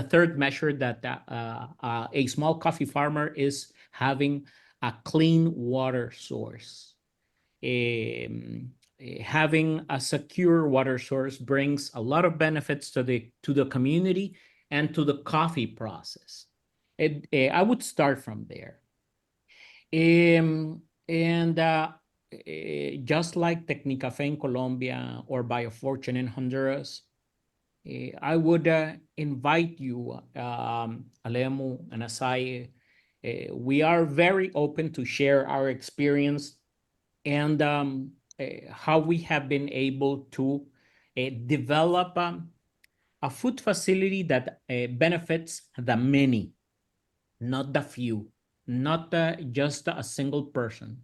third measure that a small coffee farmer is having a clean water source. Having a secure water source brings a lot of benefits to the community and to the coffee process. I would start from there. Just like Tecnicafe in Colombia or Biofortune in Honduras, I would invite you, Alemu and Asai. We are very open to share our experience and how we have been able to develop a food facility that benefits the many, not the few, not just a single person.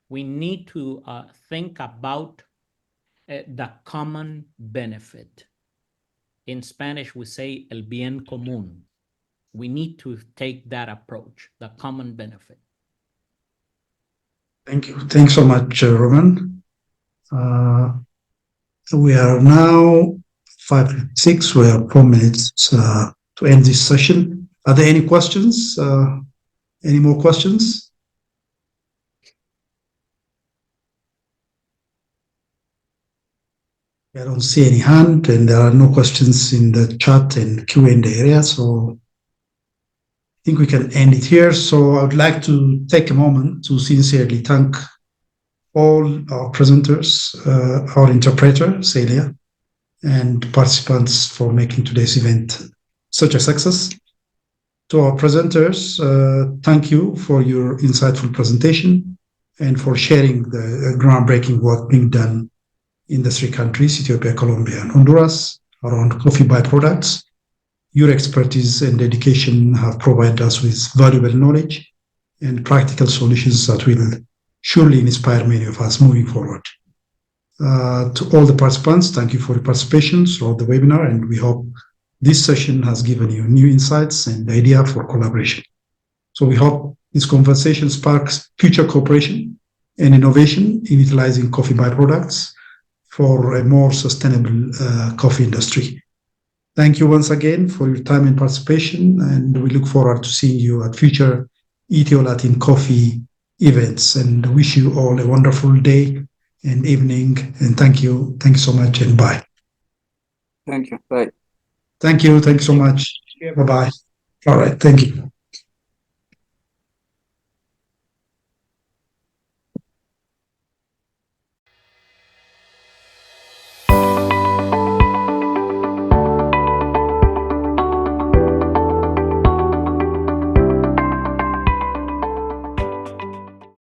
We need to think about the common benefit. In Spanish, we say el bien común. We need to take that approach, the common benefit. Thank you. Thanks so much, Roman. We are now 5:06. We have 4 minutes to end this session. Are there any questions? Any more questions? I don't see any hand, and there are no questions in the chat and Q&A area, so I think we can end it here. So I would like to take a moment to sincerely thank all our presenters, our interpreter, Celia, and participants for making today's event such a success. To our presenters, thank you for your insightful presentation and for sharing the groundbreaking work being done in the 3 countries, Ethiopia, Colombia, and Honduras, around coffee byproducts. Your expertise and dedication have provided us with valuable knowledge and practical solutions that will surely inspire many of us moving forward. To all the participants, thank you for your participation throughout the webinar, and we hope this session has given you new insights and idea for collaboration. So we hope this conversation sparks future cooperation and innovation in utilizing coffee byproducts for a more sustainable coffee industry. Thank you once again for your time and participation, and we look forward to seeing you at future EthioLatinCoffee events, and wish you all a wonderful day and evening, and thank you so much, and bye. Thank you. Bye. Thank you so much. Bye-bye. All right, thank you.